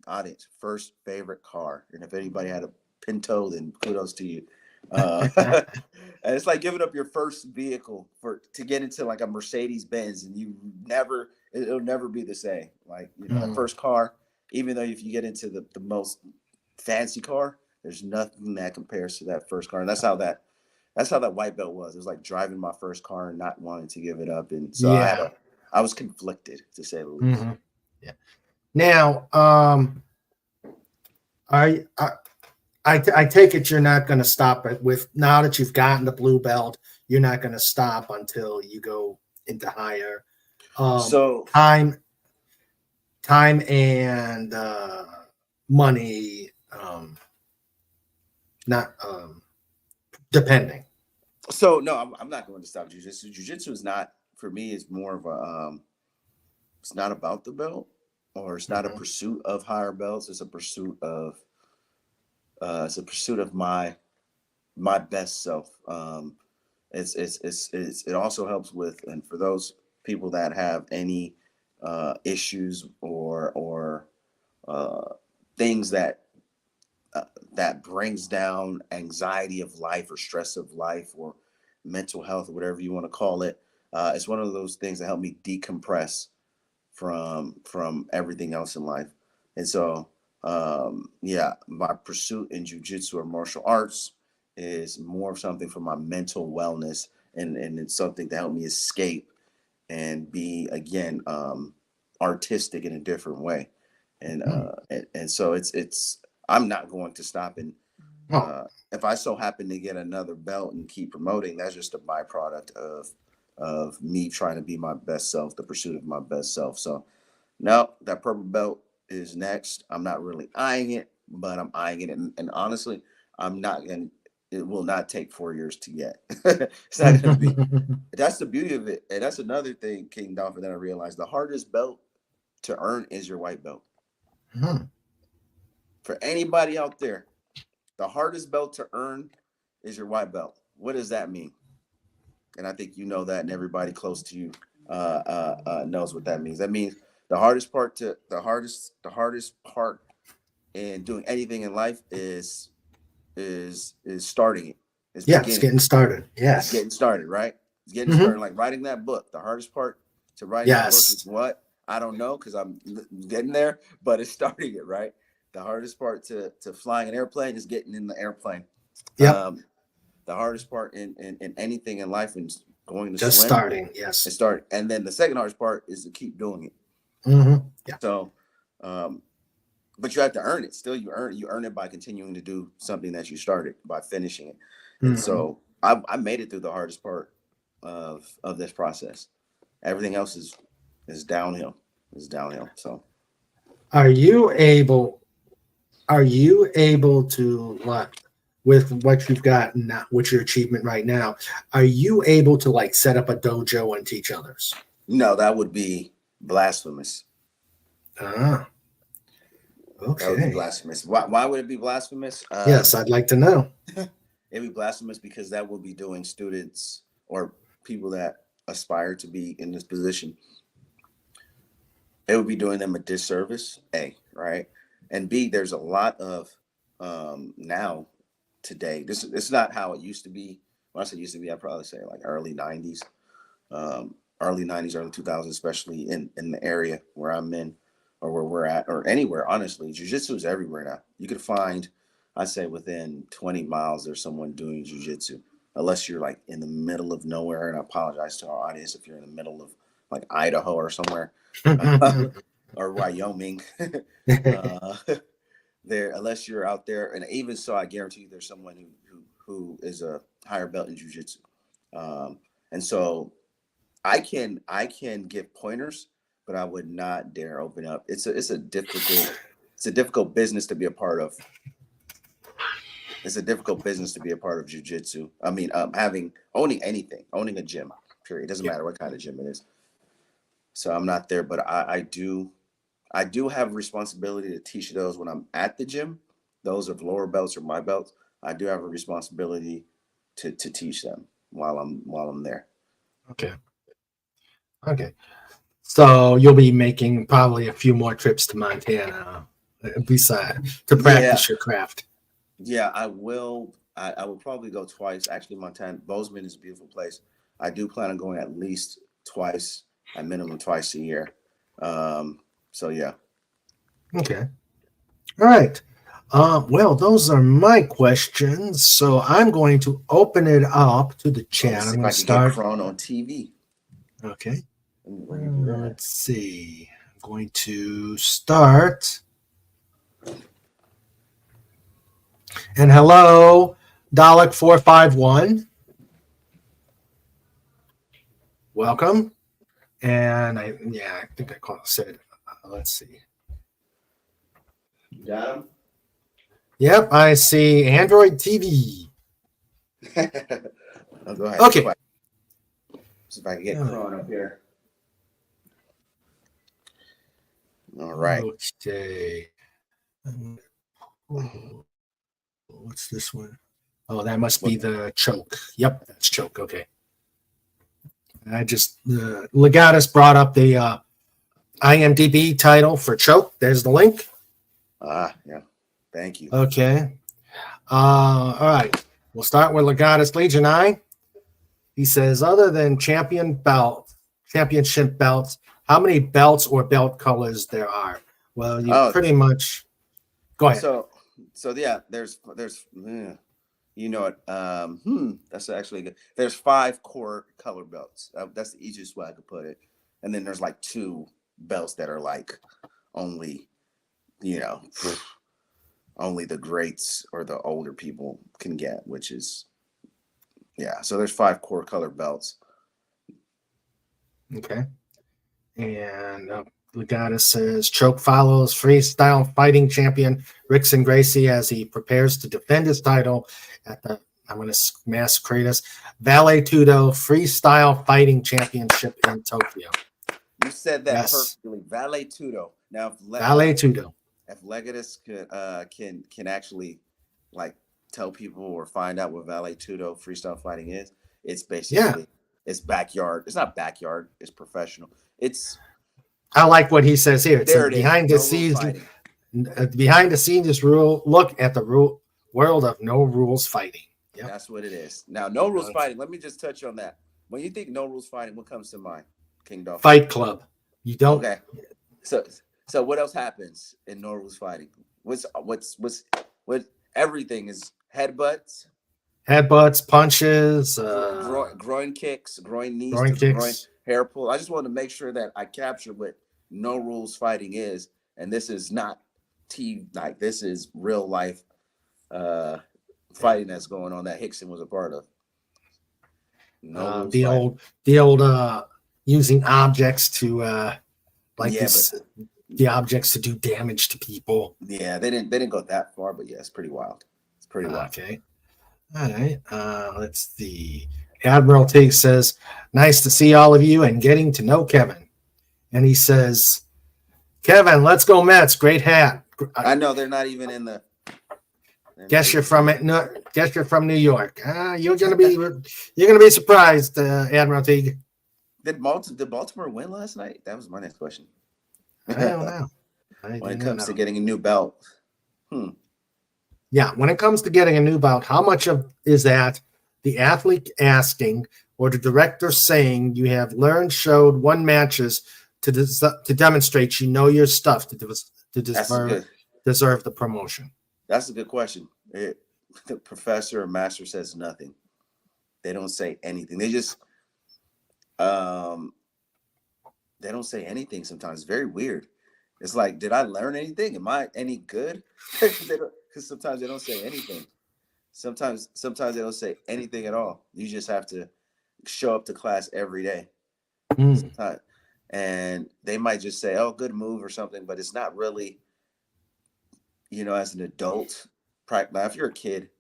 audience. First favorite car, and if anybody had a Pinto, then kudos to you. And it's like giving up your first vehicle for to get into like a Mercedes Benz, and it'll never be the same. Like that mm, first car, even though if you get into the most fancy car, there's nothing that compares to that first car, and that's how that white belt was. It was like driving my first car and not wanting to give it up, and so yeah. I was conflicted to say the least. Hmm. Yeah. Now, I I take it you're not going to stop it with now that you've gotten the blue belt. You're not going to stop until you go into higher um, So time, time and money. Not depending. So no, I'm not going to stop jujitsu. Jujitsu is not for me. It's more of a. It's not about the belt, or it's not a Mhm. pursuit of higher belts. It's a pursuit of. It's a pursuit of my best self. It also helps with, and for those people that have any issues or uh, things uh, that brings down anxiety of life or stress of life or mental health or whatever you want to call it. It's one of those things that help me decompress from everything else in life. And so, yeah, my pursuit in jujitsu or martial arts is more of something for my mental wellness, and it's something to help me escape and be again artistic in a different way. Mhm. And so it's I'm not going to stop. And Oh, if I so happen to get another belt and keep promoting, that's just a byproduct of me trying to be my best self, the pursuit of my best self. So no, that purple belt is next. I'm not really eyeing it, but I'm eyeing it, and honestly, I'm not gonna. It will not take 4 years to get. It's not gonna be. That's the beauty of it, and that's another thing, King Dolphin, that I realized. The hardest belt to earn is your white belt. Mhm. For anybody out there, the hardest belt to earn is your white belt. What does that mean? And I think you know that, and everybody close to you knows what that means. That means the hardest part in doing anything in life is starting it. Is Yeah, it's beginning. getting started. It's Yes. getting started, right? It's getting Hmm. started. Like writing that book. The hardest part to writing that book is Yes. what? I don't know because I'm getting there, but it's starting it, right? The hardest part to flying an airplane is getting in the airplane. Yep. Um, the hardest part in anything in life and going to Just swim starting. and Yes. start. And then the second hardest part is to keep doing it. Yeah. So, um, but you have to earn it. Still, you earn it by continuing to do something that you started by finishing it. And Hmm. so I made it through the hardest part of this process. Everything else is downhill. Is downhill. So Are you able? Are you able to like with what you've got now, with your achievement right now? Are you able to like set up a dojo and teach others? no, that would be blasphemous. Ah. That would be Okay. blasphemous. Why would it be blasphemous? Yes, I'd like to know. It'd be blasphemous because that would be doing students or people that aspire to be in this position. It would be doing them a disservice. A, right, and B. There's a lot of now today. This it's not how it used to be. When I say used to be, I'd probably say like early 90s, early 90s, early 2000s, especially in the area where I'm in or where we're at or anywhere. Honestly, jiu-jitsu is everywhere now. You could find, I'd say within 20 miles, there's someone doing jiu-jitsu, unless you're like in the middle of nowhere. And I apologize to our audience if you're in the middle of like Idaho or somewhere or Wyoming. uh, there, unless you're out there, and even so, I guarantee you, there's someone who is a higher belt in jiu-jitsu, and so I can give pointers, but I would not dare open up. It's a difficult business to be a part of. It's a difficult business to be a part of jiu-jitsu. I mean, owning anything, owning a gym, period. It doesn't matter what kind of gym it is. So I'm not there, but I do have responsibility to teach those when I'm at the gym. Those of lower belts or my belts, I do have a responsibility to teach them while I'm there. Okay. Okay. So you'll be making probably a few more trips to Montana besides to practice your craft. Yeah, I will. I will probably go twice. Actually, Montana, Bozeman is a beautiful place. I do plan on going at least twice, at minimum twice a year. So yeah. Okay. All right. Well, those are my questions. So I'm going to open it up to the chat. I'm going to start. Get Kron on TV. Okay. Let's see. I'm going to start. And hello, Dalek451. Welcome. And I think I said, let's see. Got him? Yep, I see Android TV. Oh, go ahead. Okay. See if I can get Kron up here. All right. Okay. What's this one? Oh, that must be the choke. Yep, that's choke. Okay. I just Legatus brought up the IMDb title for choke. There's the link. Yeah. Thank you. Okay. All right. We'll start with Legatus Legion I. He says, other than championship belts, how many belts or belt colors there are? Well, you pretty much go ahead. So yeah, there's you know it. That's actually good. There's 5 core color belts. That's the easiest way I could put it. And then there's like 2 belts that are like only, only the greats or the older people can get, which is, yeah. So there's 5 core color belts. Okay. And Legatus says, choke follows freestyle fighting champion Rickson Gracie as he prepares to defend his title at the, I'm going to massacre this, Vale Tudo Freestyle Fighting Championship in Tokyo. You said that perfectly. Vale Tudo. Now, Vale Tudo. If Legatus can actually like tell people or find out what Vale Tudo freestyle fighting is, it's basically it's backyard. It's not backyard. It's professional. I like what he says here. It's behind the scenes rule. Look at the world of no rules fighting. Yep. That's what it is. Now, no rules fighting. Let me just touch on that. When you think no rules fighting, what comes to mind? King Dolphin. Fight Club. You don't. Okay. So what else happens in no rules fighting? What everything is headbutts, punches, groin kicks, groin knees, groin hair pull. I just wanted to make sure that I captured what no rules fighting is, and this is not this is real life fighting that's going on that Hickson was a part of. The old using objects to the objects to do damage to people. Yeah, they didn't go that far, but yeah, it's pretty wild. It's pretty wild. Okay. All right. Let's see. Admiral Tig says, nice to see all of you and getting to know Kevin. And he says, Kevin, let's go Mets. Great hat. I know they're not even in the. Guess you're from it. No, guess you're from New York. You're gonna be surprised, Admiral Teague. Did Baltimore win last night? That was my next question. I don't know. When it comes to getting a new belt. Yeah, when it comes to getting a new belt, how much of is that the athlete asking or the director saying you have learned, showed, won matches to demonstrate you know your stuff to deserve the promotion? That's a good question. The professor or master says nothing. They don't say anything. They just they don't say anything sometimes. It's very weird. It's like, did I learn anything? Am I any good? Because sometimes they don't say anything. Sometimes they don't say anything at all. You just have to show up to class every day. Sometimes, and they might just say, "Oh, good move" or something, but it's not really, as an adult. Now, if you're a kid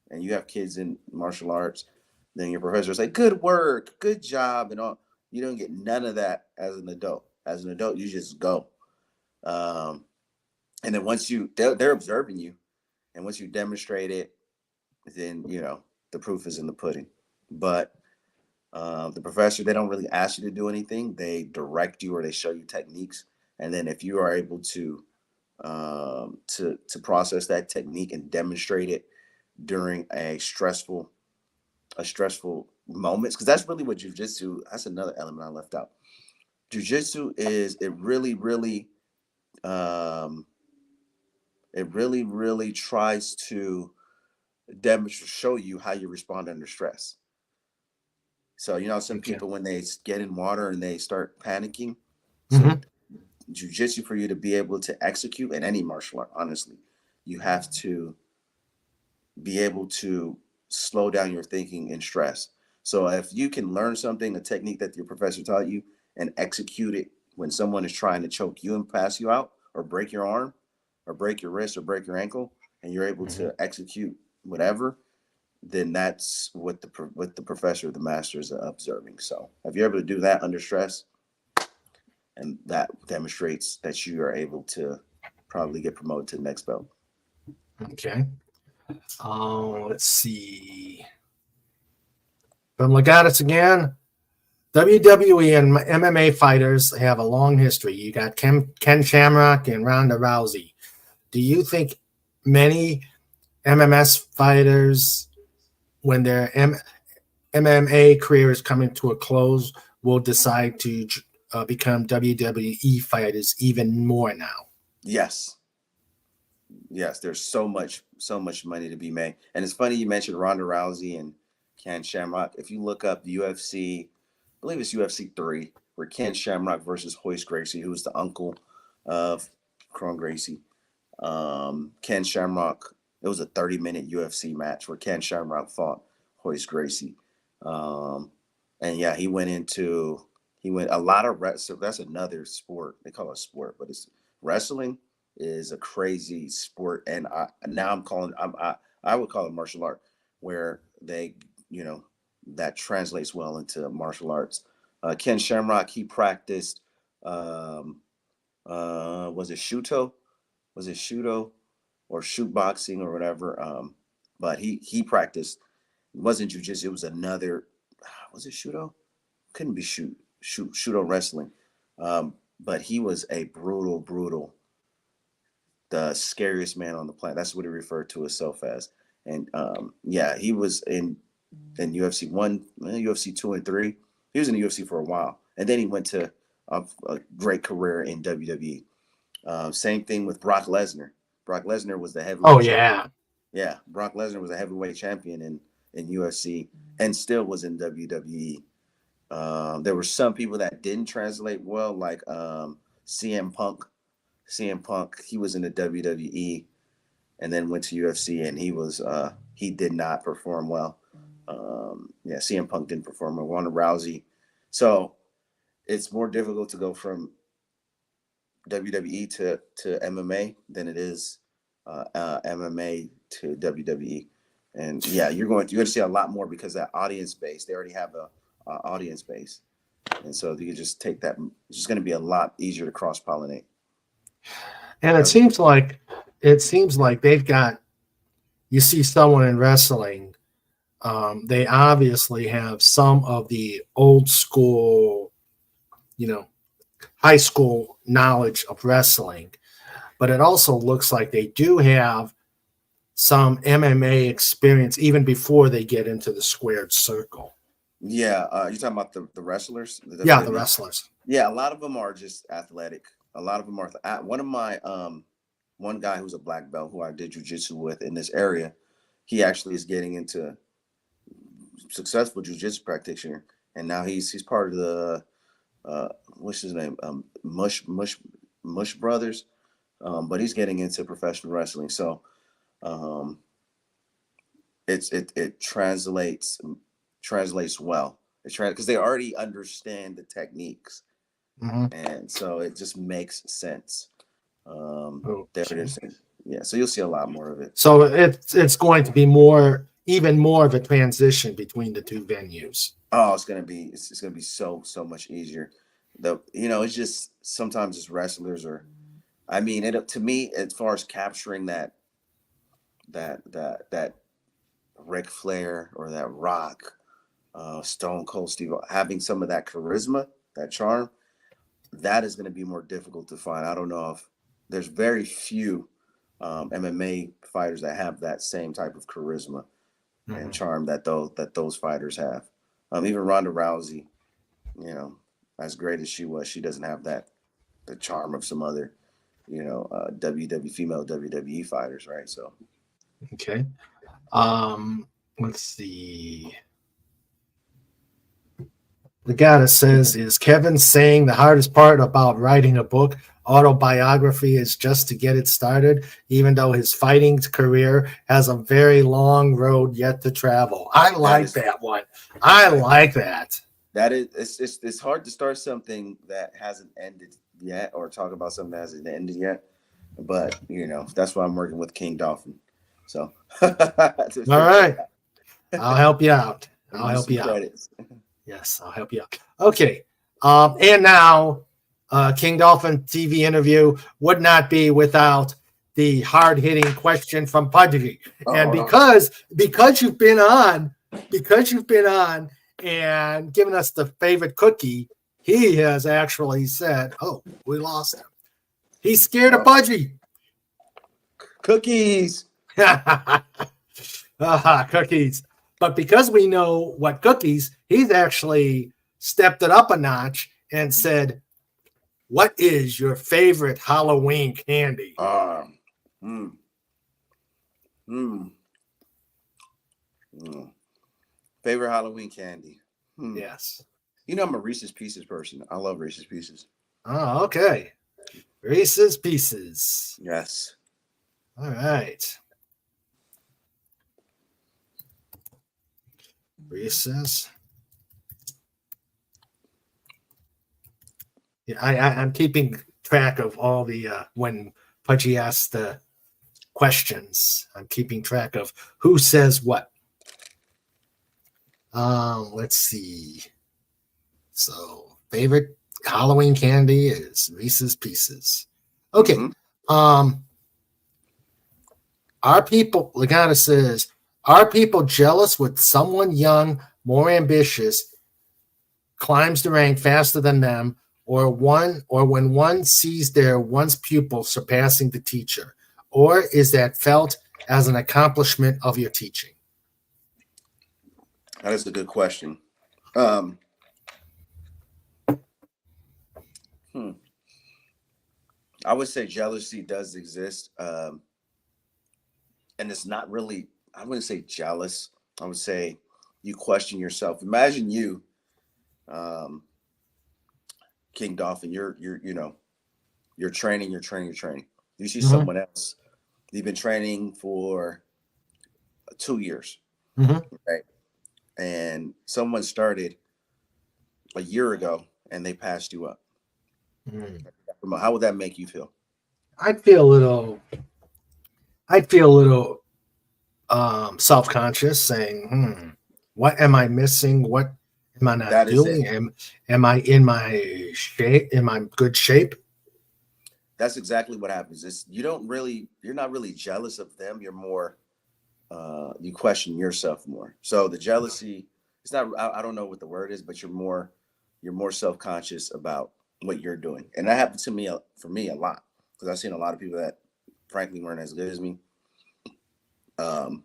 and you have kids in martial arts, then your professor will say, "Good work, good job," and all. You don't get none of that as an adult. As an adult, you just go. And then once they're observing you, and once you demonstrate it, then the proof is in the pudding. But the professor, they don't really ask you to do anything. They direct you or they show you techniques, and then if you are able to process that technique and demonstrate it during a stressful moments, because that's really what jujitsu. That's another element I left out. Jujitsu is it really tries to show you how you respond under stress. So some people, when they get in water and they start panicking, so jujitsu, for you to be able to execute in any martial art, honestly, you have to be able to slow down your thinking in stress. So if you can learn something, a technique that your professor taught you, and execute it when someone is trying to choke you and pass you out, or break your arm, or break your wrist, or break your ankle, and you're able to execute whatever, then that's what the professor, the master, is observing. So if you're able to do that under stress, and that demonstrates that you are able to probably get promoted to the next belt. Okay. Let's see. From Legatus again. WWE and MMA fighters have a long history. You got Ken Shamrock and Ronda Rousey. Do you think many MMS fighters, when their MMA career is coming to a close, will decide to become WWE fighters even more now? Yes, there's so much money to be made. And it's funny you mentioned Ronda Rousey and Ken Shamrock. If you look up the UFC, I believe it's UFC 3, where Ken Shamrock versus Royce Gracie, who was the uncle of Kron Gracie. Ken Shamrock, it was a 30-minute UFC match where Ken Shamrock fought Royce Gracie. And yeah, he went a lot of wrestling. That's another sport. They call it a sport, but it's wrestling is a crazy sport. And I would call it martial art, where they, that translates well into martial arts. Ken Shamrock, he practiced, was it Shuto? Was it Shudo or shoot boxing or whatever? But he practiced. It wasn't jujitsu. It was another. Was it Shudo? Couldn't be Shudo wrestling. But he was a brutal, the scariest man on the planet. That's what he referred to himself as. And yeah, he was in UFC 1, UFC 2 and 3. He was in the UFC for a while, and then he went to a great career in WWE. Same thing with Brock Lesnar. Brock Lesnar was the heavyweight. Oh yeah, yeah. Brock Lesnar was a heavyweight champion in UFC and still was in WWE. There were some people that didn't translate well, like CM Punk. CM Punk, he was in the WWE and then went to UFC, and he did not perform well. Yeah, CM Punk didn't perform well. Ronda Rousey. So it's more difficult to go from WWE to MMA than it is MMA to WWE. And yeah, you're going to see a lot more because that audience base, they already have a audience base. And so you can just take that. It's just going to be a lot easier to cross-pollinate. And it seems like they've got. You see someone in wrestling. They obviously have some of the old school, high school knowledge of wrestling, but it also looks like they do have some MMA experience even before they get into the squared circle. Yeah, you're talking about the wrestlers. Yeah, the wrestlers. Yeah, a lot of them are just athletic. A lot of them are. One of my one guy who's a black belt who I did jujitsu with in this area, he actually is getting into successful jujitsu practitioner, and now he's part of the what's his name, Mush Brothers, but he's getting into professional wrestling. So um, it translates well. Because they already understand the techniques, and so it just makes sense. There it is. Yeah, so you'll see a lot more of it. So it's going to be even more of a transition between the two venues. Oh, it's gonna be so much easier. It's just sometimes as wrestlers are, I mean, it to me as far as capturing that Ric Flair or that Rock, Stone Cold Steve, having some of that charisma, that charm, that is going to be more difficult to find. I don't know if there's very few MMA fighters that have that same type of charisma and charm that those fighters have. Even Ronda Rousey, as great as she was, she doesn't have the charm of some other, female WWE fighters, right? So, okay. Let's see. The guy that says, is Kevin saying the hardest part about writing a book autobiography is just to get it started, even though his fighting career has a very long road yet to travel? I like that one. I like that. That is, it's hard to start something that hasn't ended yet, or talk about something that hasn't ended yet. But that's why I'm working with King Dolphin. So, all right, I'll help you out. I'll help you out. Yes, I'll help you out. Okay. And now, King Dolphin TV interview would not be without the hard-hitting question from Pudgy. And because you've been on and given us the favorite cookie, he has actually said, "Oh, we lost him. He's scared of Pudgy." Cookies. Cookies. But because we know what cookies, he's actually stepped it up a notch and said, "What is your favorite Halloween candy?" Favorite Halloween candy? Yes. I'm a Reese's Pieces person. I love Reese's Pieces. Oh, okay. Reese's Pieces. Yes. All right. Reese's. Yeah, I'm keeping track of all the when Pudgy asks the questions. I'm keeping track of who says what. Let's see. So, favorite Halloween candy is Reese's Pieces. Okay. Are people, Lagana says, are people jealous with someone young, more ambitious, climbs the rank faster than them, or when one sees their once pupil surpassing the teacher? Or is that felt as an accomplishment of your teaching? That is a good question. I would say jealousy does exist. And it's not really, I wouldn't say jealous. I would say you question yourself. Imagine you, King Dolphin, you're training. You see someone else, you've been training for 2 years, right? And someone started a year ago and they passed you up. How would that make you feel? I'd feel a little self-conscious, saying, what am I missing? What am I not doing? Am I in my shape? Am I in good shape? That's exactly what happens. You're not really jealous of them. You're more, you question yourself more. So the jealousy, it's not, I don't know what the word is, but you're more self-conscious about what you're doing. And that happened to me, for me a lot, because I've seen a lot of people that frankly weren't as good as me, um,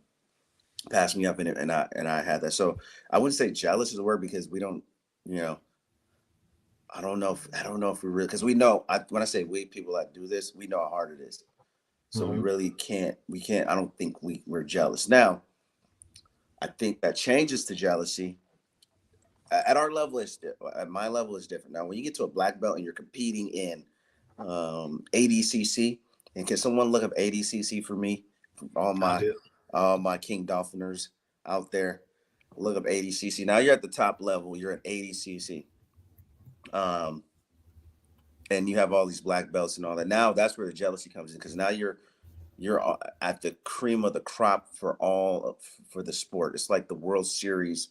pass me up in it. And I had that. So I wouldn't say jealous is the word, because we don't, you know, I don't know if we really, because we know, when I say we, people that do this, we know how hard it is. So we Mhm. really can't. I don't think we're jealous. Now, I think that changes to jealousy. At our level, at my level is different. Now, when you get to a black belt and you're competing in ADCC, and can someone look up ADCC for me? All I'll my do. all my King Dolphiners out there, look up ADCC. Now you're at the top level. You're at ADCC, um, and you have all these black belts and all that. Now that's where the jealousy comes in, because now you're at the cream of the crop for the sport. It's like the World Series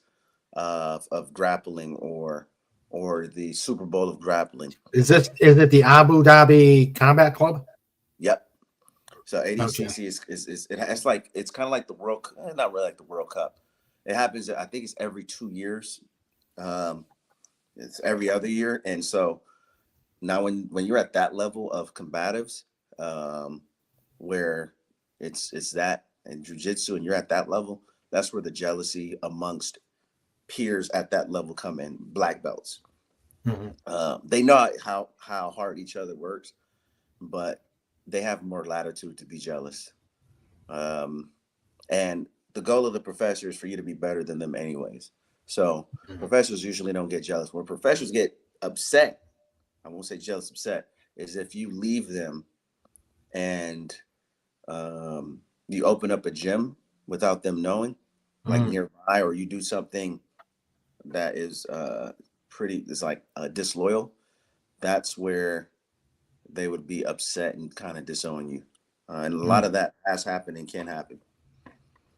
of grappling, or the Super Bowl of grappling. Is it the Abu Dhabi Combat Club? Yep. So Okay. ADCC it's like, it's kind of like the not really like the World Cup. It happens. I think it's every 2 years. Um, it's every other year, and so now when you're at that level of combatives, um, where it's that and jujitsu, and you're at that level, that's where the jealousy amongst peers at that level come in. Black belts, Mhm. they know how hard each other works, but they have more latitude to be jealous. Um, and the goal of the professor is for you to be better than them, anyways. So Mhm. professors usually don't get jealous. Where professors get upset, I won't say jealous, upset, is if you leave them and you open up a gym without them knowing, like Mhm. nearby, or you do something that is is like disloyal. That's where they would be upset and kind of disown you. And a lot Mhm. of that has happened and can happen.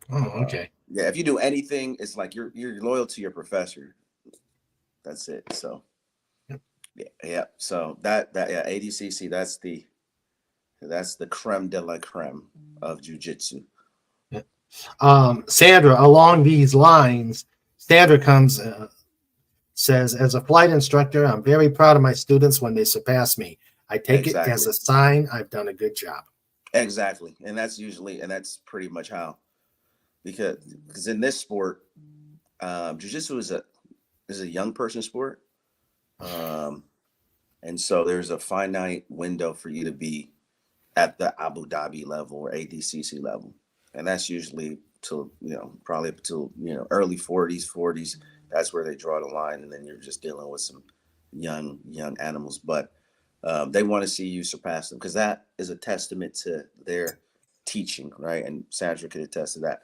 Oh, okay. Yeah, if you do anything, it's like you're loyal to your professor. That's it. So Yep. yeah, yeah. So yeah, ADCC, that's the creme de la creme of jujitsu. Yep. Sandra, along these lines, Sandra comes says, as a flight instructor, I'm very proud of my students when they surpass me. I take it as Exactly. a sign I've done a good job. Exactly. And that's pretty much how, because in this sport, jiu-jitsu is a young person sport. Um, and so there's a finite window for you to be at the Abu Dhabi level or ADCC level. And that's usually till, probably up till, early 40s. That's where they draw the line. And then you're just dealing with some young animals. But they want to see you surpass them, because that is a testament to their teaching, right? And Sandra could attest to that.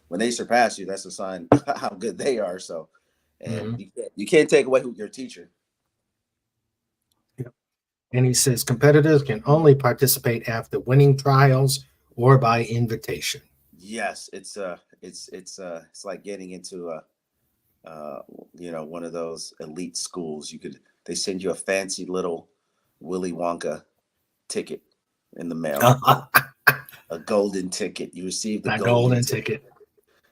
When they surpass you, that's a sign how good they are. So, and Mhm. you can't take away your teacher. Yep. And he says competitors can only participate after winning trials or by invitation. Yes, it's like getting into uh, one of those elite schools. They send you a fancy little Willy Wonka ticket in the mail, a golden ticket. You receive the That golden golden ticket. ticket.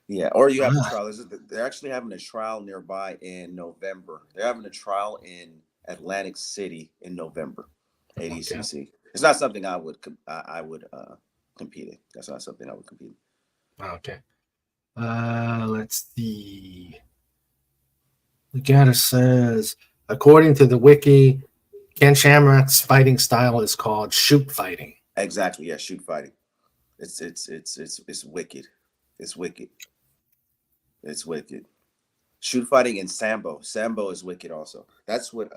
Yeah, or you have a Ah, trial. They're actually having a trial nearby in November. They're having a trial in Atlantic City in November. okay. ADCC. It's not something I would compete in. That's not something I would compete in. Okay. Let's see. The guy says, according to the wiki, Ken Shamrock's fighting style is called shoot fighting. Exactly. Yeah, shoot fighting. It's wicked. It's wicked. It's wicked. Shoot fighting and sambo. Sambo is wicked also. That's what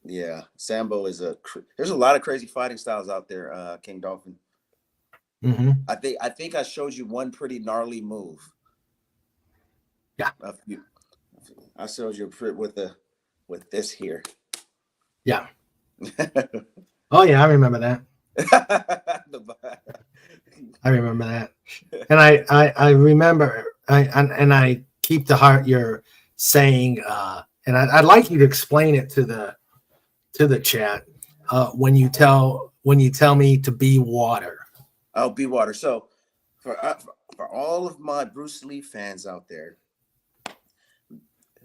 yeah, sambo is there's a lot of crazy fighting styles out there, King Dolphin. Mm-hmm. I think I showed you one pretty gnarly move. Yeah. A few, I showed you with this here. Yeah. Oh, yeah. I remember that. I remember that. And I remember, and I keep the heart you're saying, and I'd like you to explain it to the chat. when you tell me to be water. Oh, be water. So for all of my Bruce Lee fans out there,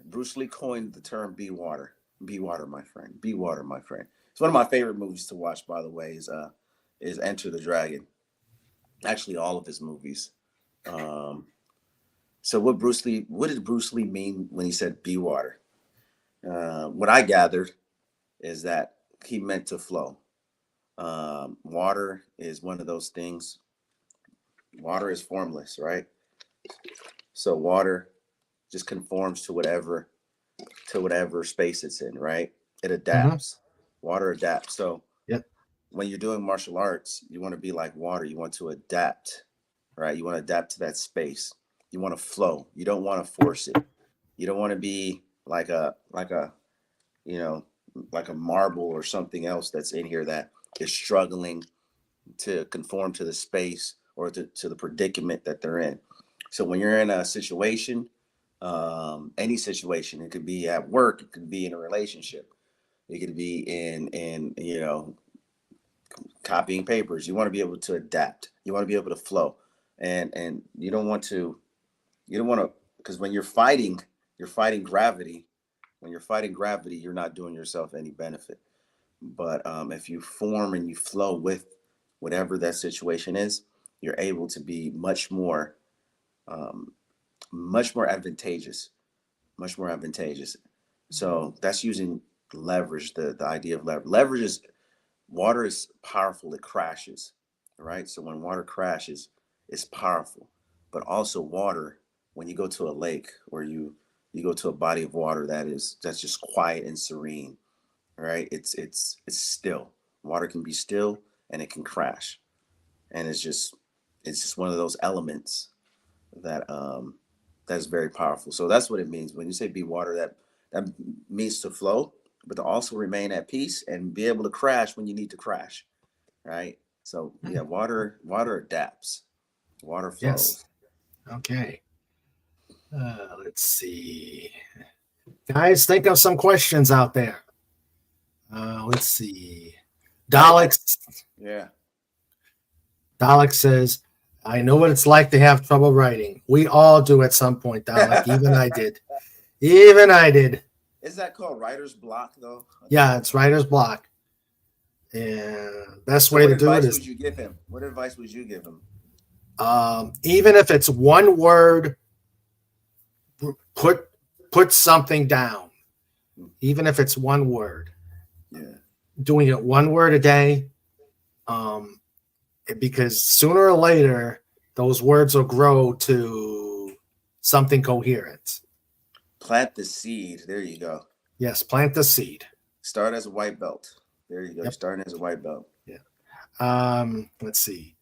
Bruce Lee coined the term "be water." Be water, my friend. Be water, my friend. It's one of my favorite movies to watch. By the way, is Enter the Dragon. Actually, all of his movies. Um, so what did Bruce Lee mean when he said "be water"? What I gathered is that he meant to flow. Water is one of those things. Water is formless, right? So water just conforms to whatever space it's in, right? It Mm-hmm. adapts. Water adapts. So Yep. when you're doing martial arts, you want to be like water. You want to adapt, right? You want to adapt to that space. You want to flow. You don't want to force it. You don't want to be like a you know like a marble or something else that's in here that is struggling to conform to the space or to the predicament that they're in. So when you're in a situation, any situation, it could be at work, it could be in a relationship, it could be in copying papers. You want to be able to adapt. You want to be able to flow, and you don't want to because when you're fighting gravity. When you're fighting gravity, you're not doing yourself any benefit. But if you form and you flow with whatever that situation is, you're able to be um, much more advantageous, much more advantageous. So that's using leverage. The idea of leverage. Leverage is water is powerful. It crashes, right? So when water crashes, it's powerful. But also water, when you go to a lake or you go to a body of water that's just quiet and serene, right? It's still. Water can be still and it can crash, and it's just one of those elements that that's very powerful. So that's what it means when you say be water. That means to flow, but to also remain at peace and be able to crash when you need to crash, right? So yeah, water adapts, water Yes. flows. Okay. Let's see. Guys, think of some questions out there. Let's see. I Dalek yeah. Dalek says, I know what it's like to have trouble writing. We all do at some point, Dalek. Even I did. Even I did. Is that called writer's block though? I think Yeah, that's it's what it writer's is. block. And best So way what to do it advice is would you give him? What advice would you give him? even if it's one word, put something down. Even if it's one word. Yeah. Doing it one word a day, um, because sooner or later those words will grow to something coherent. Plant the seed. There you go. Yes, plant the seed. Start as a white belt. There you go. You're Yep. starting as a white belt. Yeah. Let's see.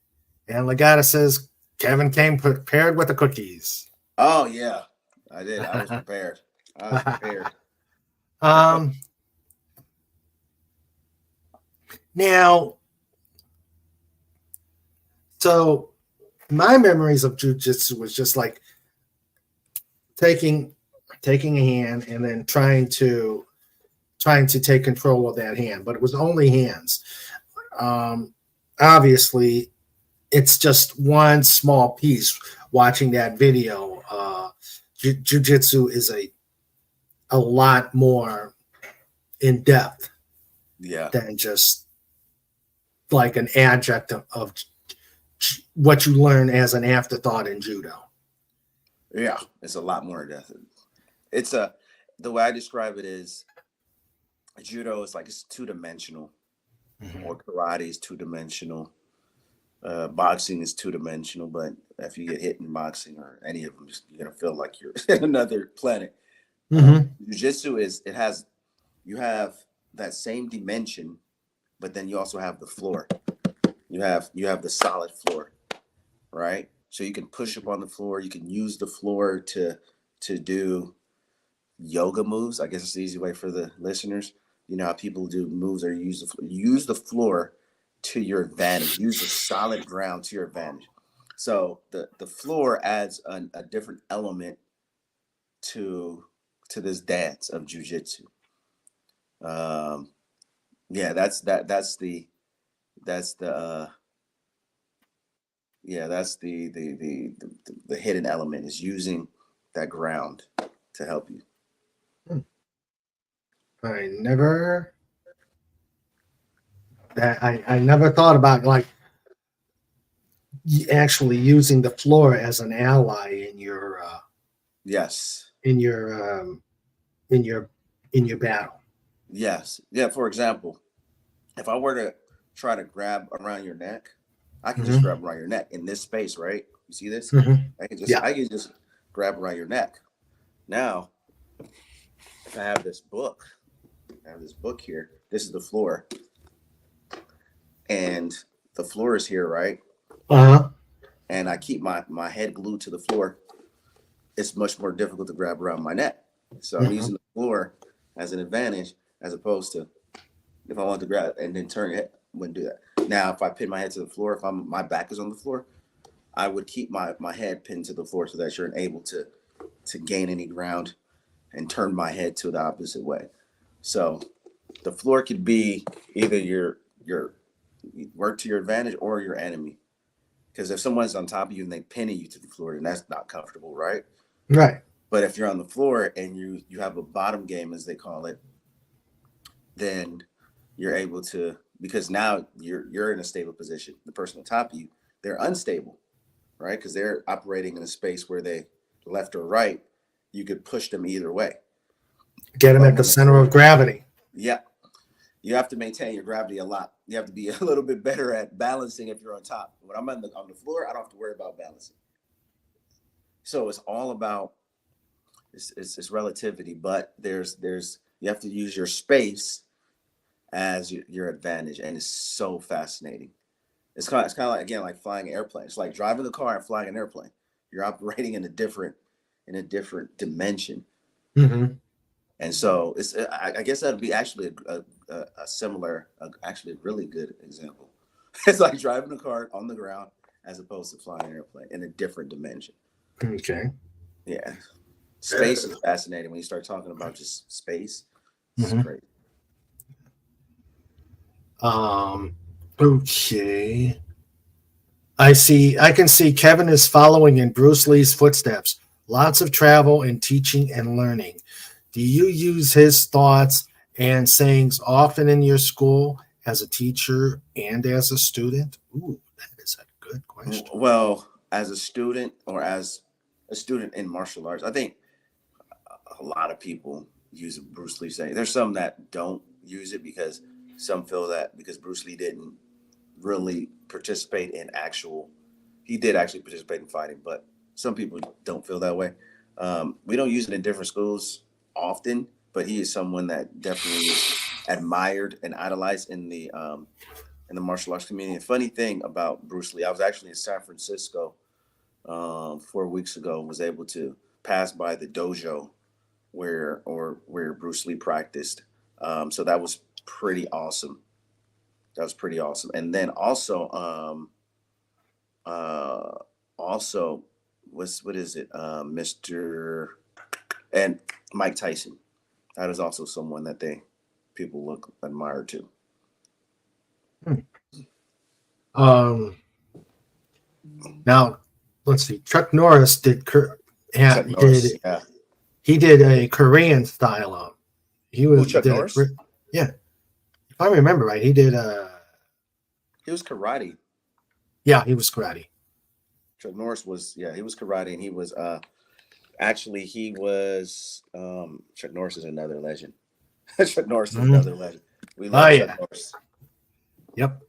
And Legata says Kevin came prepared with the cookies. Oh yeah, I did. I was prepared. I was prepared. um, Now, so my memories of jujitsu was just like taking a hand and then trying to take control of that hand, but it was only hands. Um, Obviously, it's just one small piece. Watching that video, jujitsu is a lot more in depth Yeah, than just like an adjunct of what you learn as an afterthought in judo. yeah. It's a lot more death. It's a the way I describe it is judo is like it's 2 dimensional, Mhm. or karate is 2 dimensional. Boxing is 2 dimensional, but if you get hit in boxing or any of them, you're gonna feel like you're in another planet. Mhm. Jiu-jitsu is it has you have that same dimension, but then you also have the floor. You have the solid floor, right? So you can push up on the floor. You can use the floor to do yoga moves. I guess it's the easy way for the listeners. You know how people do moves or use the floor to your advantage. Use the solid ground to your advantage. So the floor adds a different element to this dance of jujitsu. Um, Yeah, that's the yeah, that's the hidden element is using that ground to help you. I never I never thought about like actually using the floor as an ally Yes. in your in your in your battle. Yes. Yeah, for example, if I were to try to grab around your neck, I can just Hmm. grab around your neck in this space, right? You see this? Hmm. Yeah. I can just grab around your neck. Now, if I have this book here. This is the floor, and the floor is here, right? Uh-huh. And I keep my head glued to the floor. It's much more difficult to grab around my neck. So I'm Hmm. using the floor as an advantage as opposed to if I want to grab and then turn it, wouldn't do that. Now, if I pin my head to the floor, if my back is on the floor, I would keep my head pinned to the floor so that you're unable to gain any ground and turn my head to the opposite way. So the floor could be either your work to your advantage or your enemy. Because if someone's on top of you and they pin you to the floor, then that's not comfortable, right? Right. But if you're on the floor and you have a bottom game, as they call it, then you're able to because now you're in a stable position. The person on top of you, they're unstable, right? Because they're operating in a space where they left or right, you could push them either way. Get him But at the when the center of floor, gravity. yeah, you have to maintain your gravity a lot. You have to be a little bit better at balancing if you're on top. When I'm on the floor, I don't have to worry about balancing. So it's all about it's relativity, but there's you have to use your space as your advantage, and it's so fascinating. It's kind of like again like flying an airplane. It's like driving the car and flying an airplane. You're operating in a different dimension, Hmm. and so it's I guess that'd be actually a similar, actually a really good example. It's like driving a car on the ground as opposed to flying an airplane in a different dimension. Okay. Yeah, space is fascinating when you start talking about just space. It's Hmm. great. Um. Okay. I can see Kevin is following in Bruce Lee's footsteps. Lots of travel and teaching and learning. Do you use his thoughts and sayings often in your school as a teacher and as a student? Ooh, that is a good question. Well, as a student or as a student in martial arts, I think a lot of people use Bruce Lee saying. There's some that don't use it because some feel that because Bruce Lee didn't really participate in actual, he did actually participate in fighting, but some people don't feel that way. We don't use it in different schools often, but he is someone that definitely is admired and idolized in the martial arts community. And funny thing about Bruce Lee, I was actually in San Francisco 4 weeks ago. Was able to pass by the dojo where Bruce Lee practiced. So that was pretty awesome. That was pretty awesome. And then uh, also, what is it, Mr. and Mike Tyson. That is also someone that they people look admire too. Hmm. Um, Now, let's see. Chuck Norris Chuck Norris, yeah. he did a Korean style of. Who, He Chuck did a Norris? yeah. If I remember right, he did He was karate. yeah, he was karate. Chuck Norris was, yeah, he was karate, and he was actually he was Chuck Norris is another legend. Chuck Norris is Mhm. another legend. We Oh love Chuck yeah. Norris. Yep.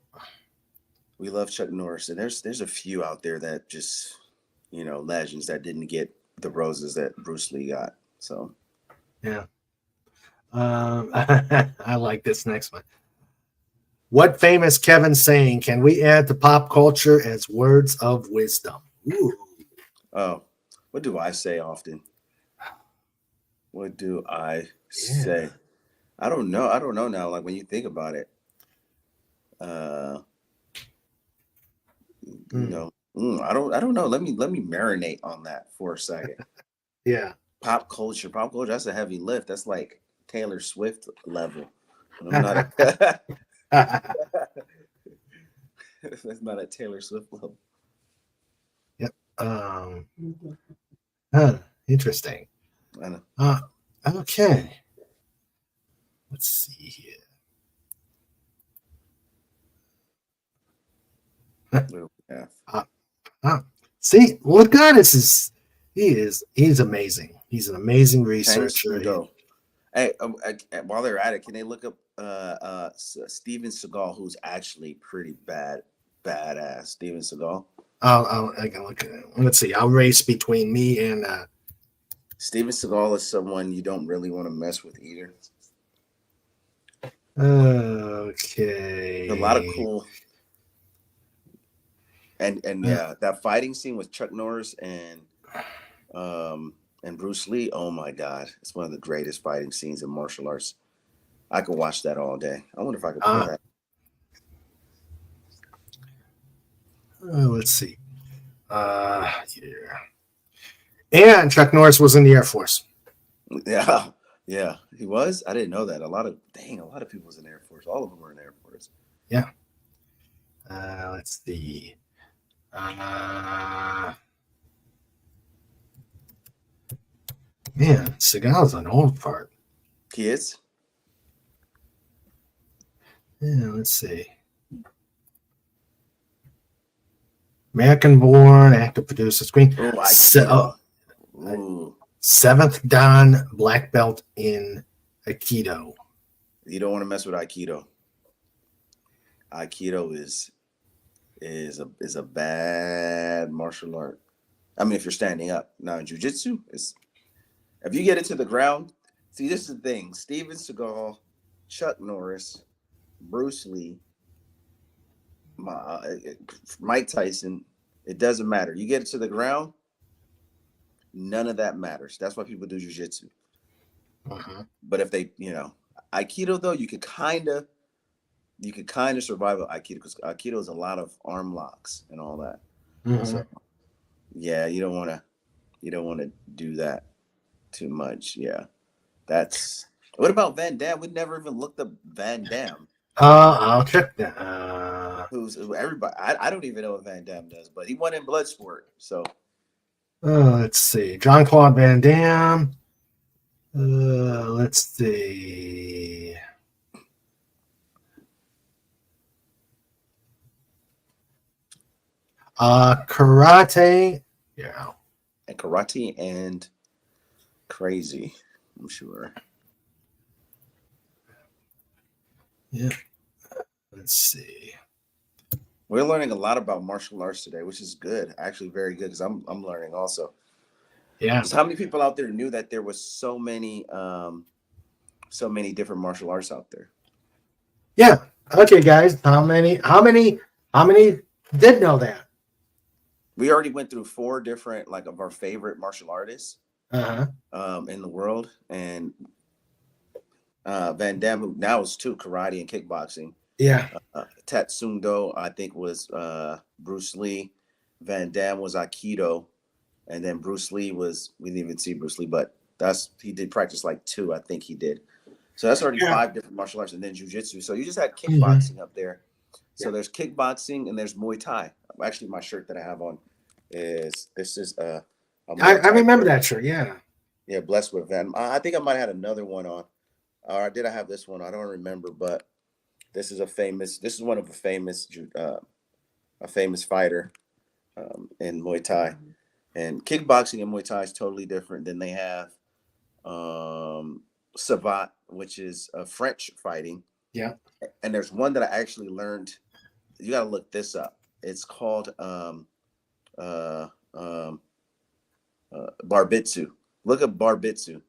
We love Chuck Norris, and there's a few out there that just legends that didn't get the roses that Bruce Lee got. So Yeah. I like this next one. What famous Kevin saying can we add to pop culture as words of wisdom? Ooh. oh, what do I say often? What do I Yeah. say? I don't know. I don't know now. Like when you think about it, uh, Hmm. I don't. I don't know. Let me marinate on that for a second. Yeah. Pop culture. Pop culture. That's a heavy lift. That's like Taylor Swift level. I'm not a that's not a Taylor Swift level. Yep. Interesting. I know. Okay. Let's see here. Yeah. See, Lord Goddess he's amazing. He's an amazing researcher. Go. Hey, while they're at it, can they look up Steven Seagal, who's actually pretty badass? Steven Seagal. I can look at it. Let's see. I'll race between me and Steven Seagal is someone you don't really want to mess with either. okay. A lot of cool. And yeah, that fighting scene with Chuck Norris and Bruce Lee. Oh my God, it's one of the greatest fighting scenes in martial arts. I could watch that all day. I wonder if I could play that. Let's see. Yeah. And Chuck Norris was in the Air Force. Yeah, yeah, he was. I didn't know that. A lot of people was in the Air Force. All of them were in the Air Force. Yeah. Let's see. Man, Seagal's an old part. He is? Yeah, let's see. American born, actor, producer, screen. Seventh Dan black belt in Aikido. You don't want to mess with Aikido. Aikido is a bad martial art. I mean, if you're standing up. Now in jiu-jitsu, if you get into the ground, see, this is the thing. Steven Seagal, Chuck Norris, Bruce Lee, Mike Tyson, it doesn't matter. You get it to the ground, none of that matters. That's why people do jiu-jitsu. But if they, Aikido though, you could kind of survive with Aikido because Aikido is a lot of arm locks and all that. So yeah, you don't want to do that too much. Yeah, that's. What about Van Damme? We never even looked up Van Damme. I'll check that. Who's everybody? I don't even know what Van Damme does, but he won in Bloodsport. So let's see. Jean-Claude Van Damme. Let's see. Karate. Yeah. And karate and crazy, I'm sure. Yeah. Let's see. We're learning a lot about martial arts today, which is good. Actually, very good because I'm learning also. Yeah. Just how many people out there knew that there was so many different martial arts out there? Yeah. Okay, guys. How many did know that? We already went through 4 different of our favorite martial artists in the world, and Van Damme, who now is 2, karate and kickboxing. Yeah. Tatsundo, I think, was Bruce Lee. Van Damme was Aikido, and then Bruce Lee was. We didn't even see Bruce Lee, but he did practice 2. I think he did. So that's already 5 different martial arts, and then jiu-jitsu. So you just had kickboxing up there. So there's kickboxing and there's Muay Thai. Actually, my shirt that I have on is a I remember that shirt. Yeah. Yeah, blessed with Van. I think I might have had another one on, or did I have this one? I don't remember, but this is one of a famous fighter in Muay Thai, and kickboxing and Muay Thai is totally different. Then they have Savate, which is French fighting. Yeah. And there's one that I actually learned. You got to look this up. It's called Barbitsu. Look up Barbitsu.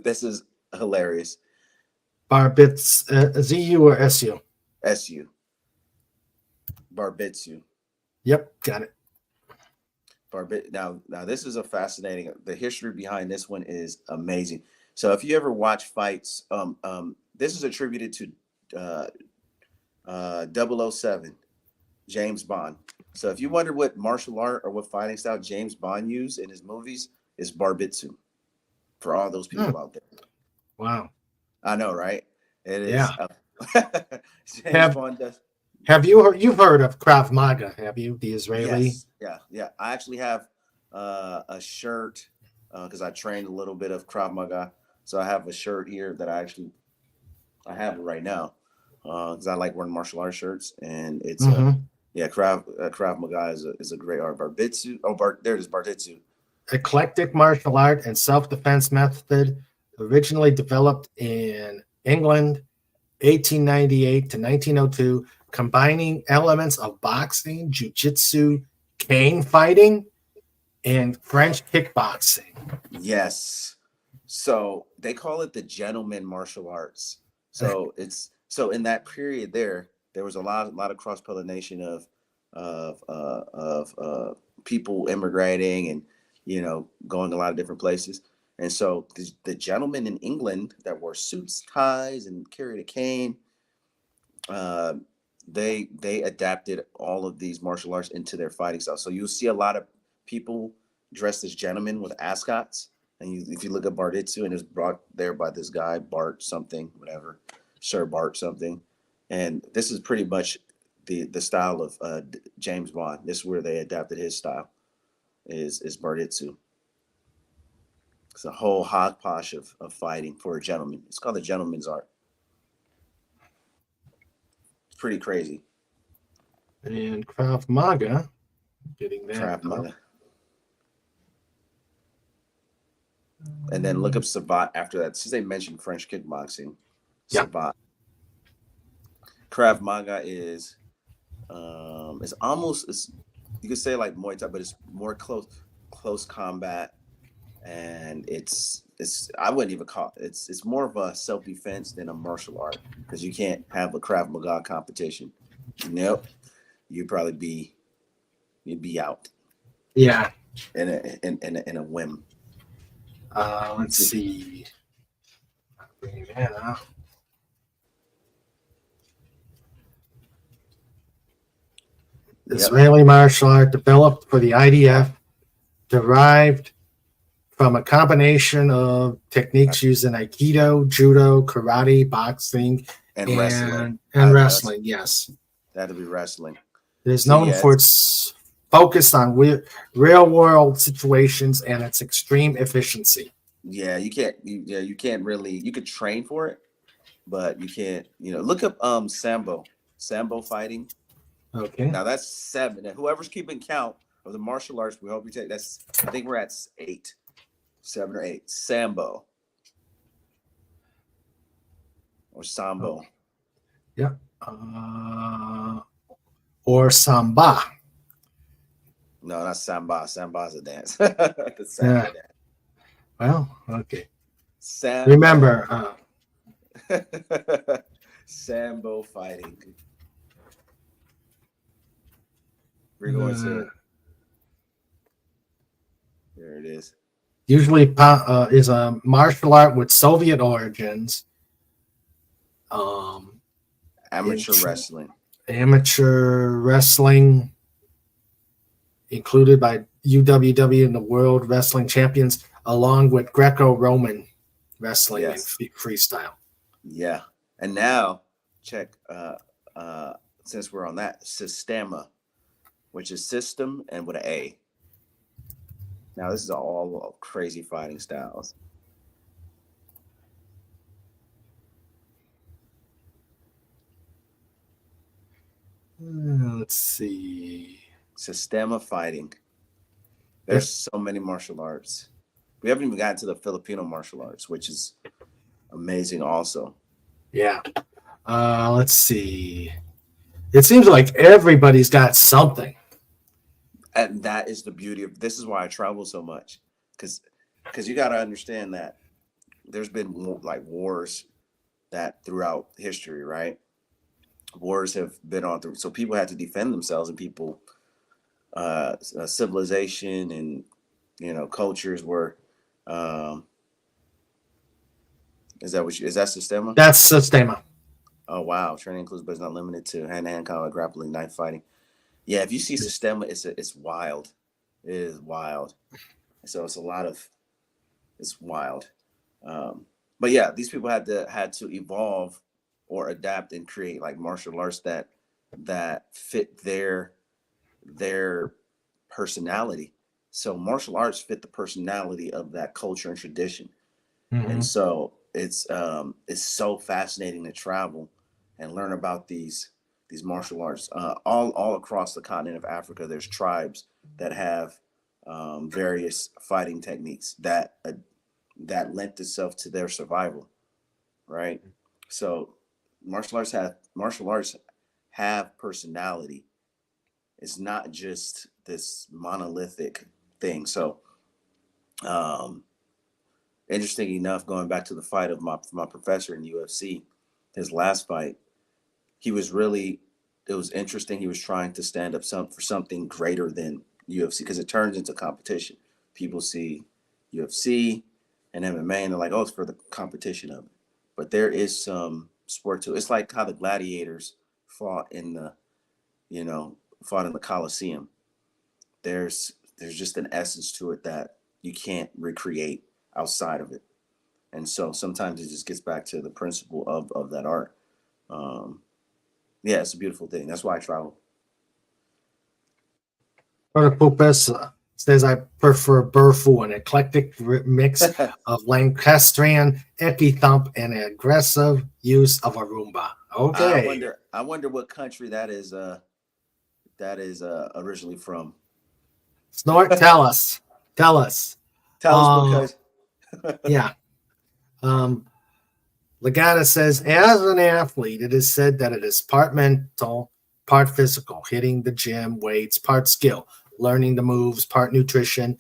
This is hilarious. Barbitsu, ZU or SU? SU. Barbitsu. Yep, got it. Now this is a fascinating. The history behind this one is amazing. So if you ever watch fights, this is attributed to 007, James Bond. So if you wonder what martial art or what fighting style James Bond used in his movies, is Barbitsu. For all those people out there. Wow. I know, right? It is. Yeah. James Have Bond does. Have you've heard of Krav Maga? Have you, the Israeli? Yes. Yeah. Yeah. I actually have a shirt because I trained a little bit of Krav Maga. So I have a shirt here that I have it right now because I like wearing martial arts shirts, and it's a Hmm. yeah, Krav Maga is a great art. Barbitsu. Oh, there it is. Barbitsu. Eclectic martial art and self-defense method, originally developed in England, 1898 to 1902, combining elements of boxing, jiu-jitsu, cane fighting, and French kickboxing. Yes. So they call it the gentleman martial arts. So in that period there was a lot of cross pollination of people immigrating and going a lot of different places. And so the gentlemen in England that wore suits, ties, and carried a cane, uh, they adapted all of these martial arts into their fighting style. So you'll see a lot of people dressed as gentlemen with ascots. And if you look at Barditsu, and it's brought there by this guy Bart something, whatever, Sir Bart something, and this is pretty much the style of James Bond. This is where they adapted his style is Barditsu. It's a whole hodgepodge of fighting for a gentleman. It's called the gentleman's art. It's pretty crazy. And Krav Maga, getting that Krav up. Maga. And then look up Sabat after that. Since they mentioned French kickboxing, Yeah. Sabat. Krav Maga is it's almost you could say like Muay Thai, but it's more close combat, and it's I wouldn't even call it. It's more of a self defense than a martial art because you can't have a Krav Maga competition. Nope, you'd be out Yeah. in a whim. Let's see. Bring that up. Yep. Israeli martial art developed for the IDF, derived from a combination of techniques used in Aikido, Judo, Karate, boxing, And wrestling. and wrestling. Yes, That'd be wrestling. it is So, known yeah, for its focus on real world situations and its extreme efficiency. Yeah, you can't really you could train for it, but you can't, look up Sambo fighting. Okay. Now that's 7. And whoever's keeping count of the martial arts, we hope you take I think we're at 8. 7 or 8. Sambo. Or Sambo. Oh. Yeah. Or Samba. No, not Samba. Samba's a dance. The Samba dance. Well, okay. Sambo. Remember, Sambo fighting. We're going to. There it is. Usually is a martial art with Soviet origins. Amateur wrestling. Amateur wrestling, included by UWW and the World Wrestling Champions, along with Greco-Roman wrestling and freestyle. Yeah. And now, check, since we're on that, Sistema, which is system and with an A. Now, this is all crazy fighting styles. Let's see. Sistema fighting. There's so many martial arts. We haven't even gotten to the Filipino martial arts, which is amazing also. Yeah. Let's see. It seems like everybody's got something. And that is the beauty of this is why I travel so much. Because you got to understand that there's been like wars that throughout history, right? Wars have been on through, so people had to defend themselves, and people, civilization and cultures were. Is that Sistema? That's Sistema. Oh wow! Training includes, but it's not limited to hand-to-hand combat, grappling, knife fighting. Yeah, if you see Sistema, it's wild. It is wild. So it's wild. But yeah, these people had to evolve or adapt and create like martial arts that fit their personality. So martial arts fit the personality of that culture and tradition. And so it's so fascinating to travel and learn about these martial arts. All across the continent of Africa, there's tribes that have various fighting techniques that lent itself to their survival, right? So martial arts have personality. It's not just this monolithic thing. So um, interesting enough, going back to the fight of my professor in UFC, his last fight, he was really, it was interesting. He was trying to stand up for something greater than UFC because it turns into competition. People see UFC and MMA and they're like, oh, it's for the competition of it. But there is some sport too. It's like how the gladiators fought in the, you know, fought in the Coliseum. There's just an essence to it that you can't recreate outside of it. And so sometimes it just gets back to the principle of that art. Um, yeah, it's a beautiful thing. That's why I travel. Brother Pupes says I prefer Burfu, an eclectic mix of Lancastrian epi-thump and aggressive use of a Roomba. Okay. I wonder what country that is originally from. Snort, tell us. Tell us. Tell us because Yeah. Legata says, as an athlete, it is said that it is part mental, part physical, hitting the gym, weights, part skill, learning the moves, part nutrition.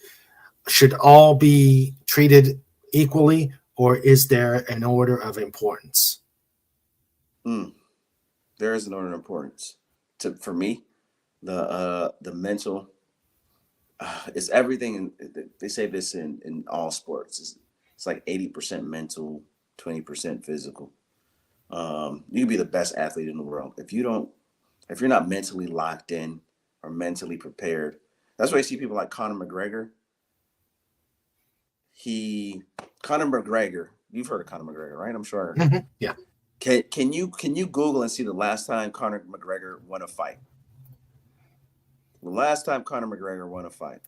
Should all be treated equally, or is there an order of importance? there is an order of importance. For me, the mental it's everything. They say this in all sports. It's like 80% mental, 20% physical. You can be the best athlete in the world if you're not mentally locked in or mentally prepared. That's why you see people like Conor McGregor. Conor McGregor. You've heard of Conor McGregor, right? I'm sure. Yeah. Can you Google and see the last time Conor McGregor won a fight? The last time Conor McGregor won a fight.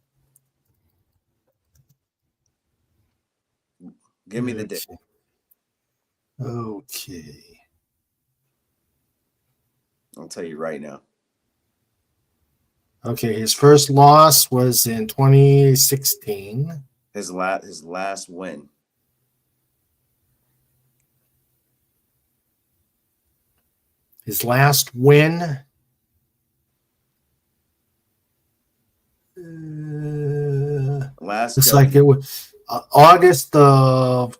Give me the date. Okay. I'll tell you right now. Okay, his first loss was in 2016. His last win. His last win. It's like it was August of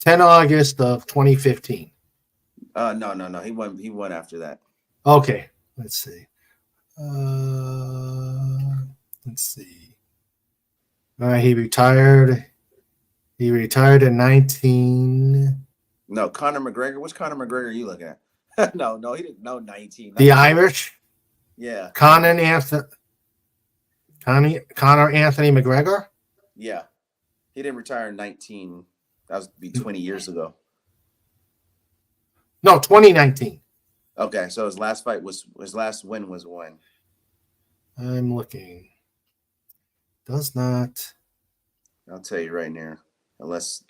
10 August of 2015. No. He won after that. Okay, let's see. Let's see. All right, he retired. He retired in 19. No, Conor McGregor. Which Conor McGregor are you looking at? no, he didn't. No, 19. The Irish. Yeah. Conor Anthony McGregor. Yeah, he didn't retire in 19. That was be 20 years ago. No, 2019. Okay, so his last win was when? I'm looking. Does not. I'll tell you right now. Unless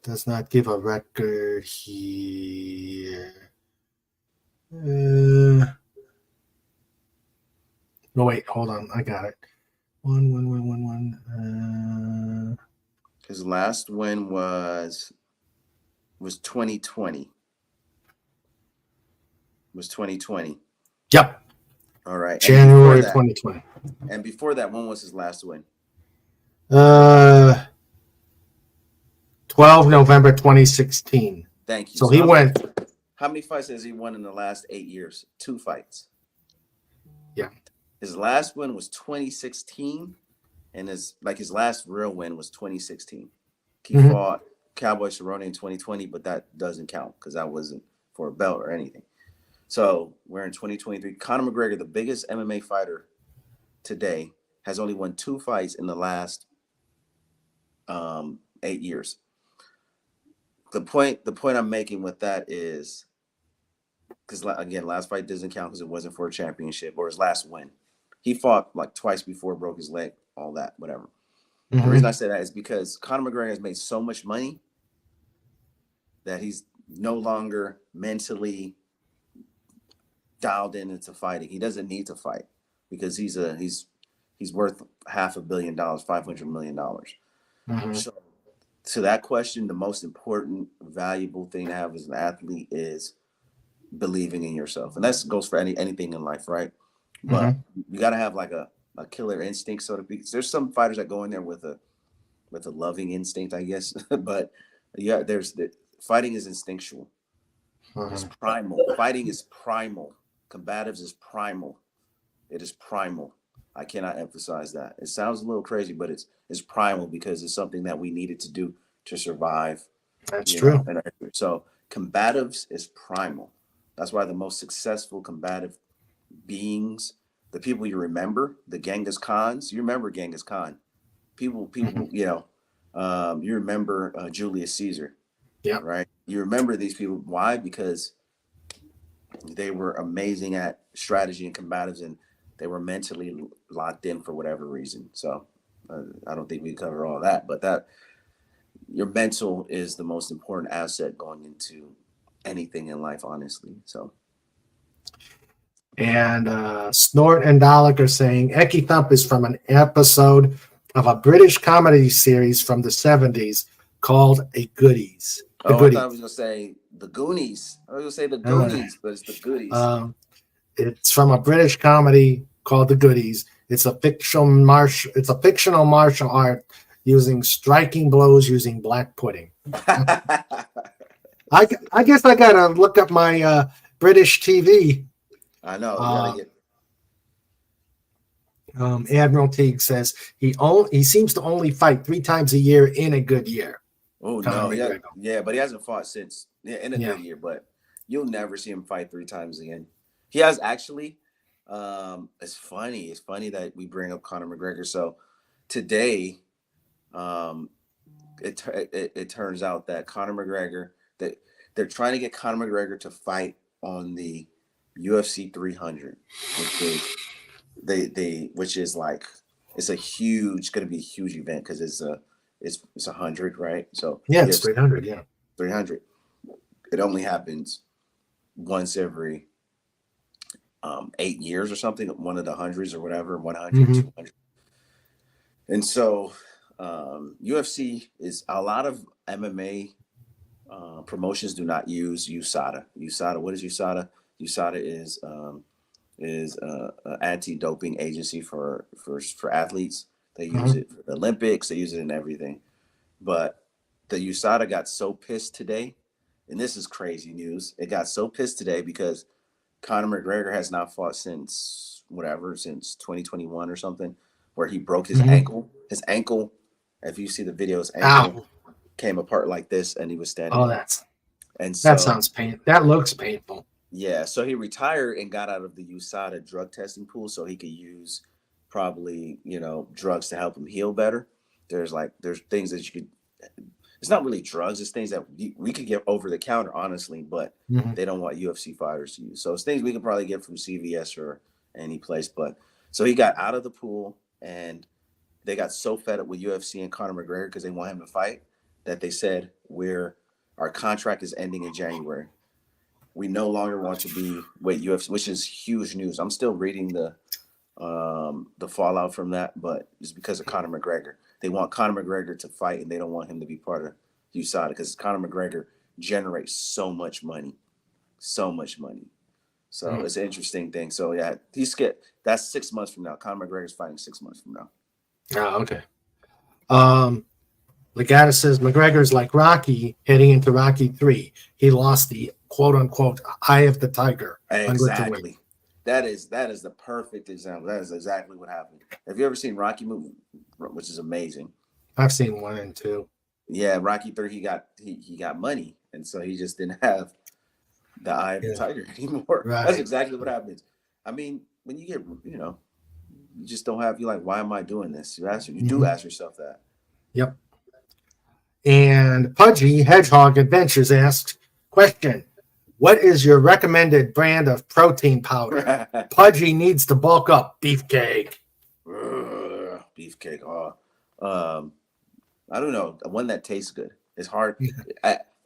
does not give a record here. No, wait, hold on. I got it. One. His last win was 2020. Was 2020. Yep. All right. January 2020. And before that, when was his last win? 12 November 2016. Thank you. So he went. How many fights has he won in the last 8 years? 2 fights. Yeah. His last win was 2016, and his last real win was 2016. He fought Cowboy Cerrone in 2020, but that doesn't count because that wasn't for a belt or anything. So we're in 2023. Conor McGregor, the biggest MMA fighter today, has only won 2 fights in the last 8 years. the point I'm making with that is because again, last fight doesn't count because it wasn't for a championship or his last win. He fought like twice before, broke his leg, all that, whatever. The reason I say that is because Conor McGregor has made so much money that he's no longer mentally dialed in into fighting. He doesn't need to fight because he's worth $500 million, $500 million. So to that question, the most important, valuable thing to have as an athlete is believing in yourself, and that goes for anything in life, right? But you got to have like a killer instinct, so to speak. There's some fighters that go in there with a loving instinct, I guess, but yeah, fighting is instinctual. It's primal. Fighting is primal. Combatives is primal. It is primal. I cannot emphasize that. It sounds a little crazy, but it's primal because it's something that we needed to do to survive. That's true. So combatives is primal. That's why the most successful combative beings, the people you remember, the Genghis Khans, you remember Genghis Khan. People, you remember Julius Caesar. Yeah. Right. You remember these people. Why? Because they were amazing at strategy and combatives, and they were mentally locked in for whatever reason. So I don't think we cover all that, but that your mental is the most important asset going into anything in life, honestly. So. And Snort and Dalek are saying Eki Thump is from an episode of a British comedy series from the 70s called A Goodies. I thought I was going to say The Goonies. I was going to say The Goonies, but it's The Goodies. It's from a British comedy called The Goodies. It's a fictional martial art using striking blows using black pudding. I guess I got to look up my British TV. I know. Admiral Teague says he seems to only fight 3 times a year in a good year. Oh no, yeah, but he hasn't fought since in a good year. But you'll never see him fight 3 times again. He has actually. It's funny. It's funny that we bring up Conor McGregor. So today, it turns out that Conor McGregor that they're trying to get Conor McGregor to fight on the UFC 300, which is like it's going to be a huge event because it's 100, right? So yeah, it's 300. Yeah, 300. It only happens once every 8 years or something. One of the hundreds or whatever, 100, 200. And so UFC is a lot of MMA promotions do not use USADA. USADA, what is USADA? USADA is an anti-doping agency for athletes. They use it for the Olympics. They use it in everything. But the USADA got so pissed today, and this is crazy news. It got so pissed today because Conor McGregor has not fought since 2021 or something, where he broke his ankle. His ankle, if you see the video, his ankle came apart like this, and he was standing. Oh, that sounds painful. That looks painful. Yeah, so he retired and got out of the USADA drug testing pool so he could use probably, drugs to help him heal better. There's things that you could, it's not really drugs, it's things that we could get over the counter, honestly, but they don't want UFC fighters to use. So it's things we could probably get from CVS or any place. But so he got out of the pool and they got so fed up with UFC and Conor McGregor because they want him to fight that they said, our contract is ending in January. We no longer want to be with UFC, which is huge news. I'm still reading the fallout from that, but it's because of Conor McGregor. They want Conor McGregor to fight, and they don't want him to be part of USADA because Conor McGregor generates so much money. So it's an interesting thing. So yeah, that's 6 months from now. Conor McGregor's fighting 6 months from now. Oh, okay. Legata says McGregor's like Rocky heading into Rocky 3. He lost the quote unquote eye of the tiger. Exactly. That is the perfect example. That is exactly what happened. Have you ever seen Rocky movie, which is amazing? I've seen 1 and 2. Yeah, Rocky 3. He got money, and so he just didn't have the eye of the tiger anymore. Right. That's exactly what happens. I mean, when you get, you just don't have. You're like, why am I doing this? You do ask yourself that. Yep. And Pudgy Hedgehog Adventures asked, question, what is your recommended brand of protein powder? Pudgy needs to bulk up. Beefcake. Beefcake. Oh, I don't know. One that tastes good. It's hard.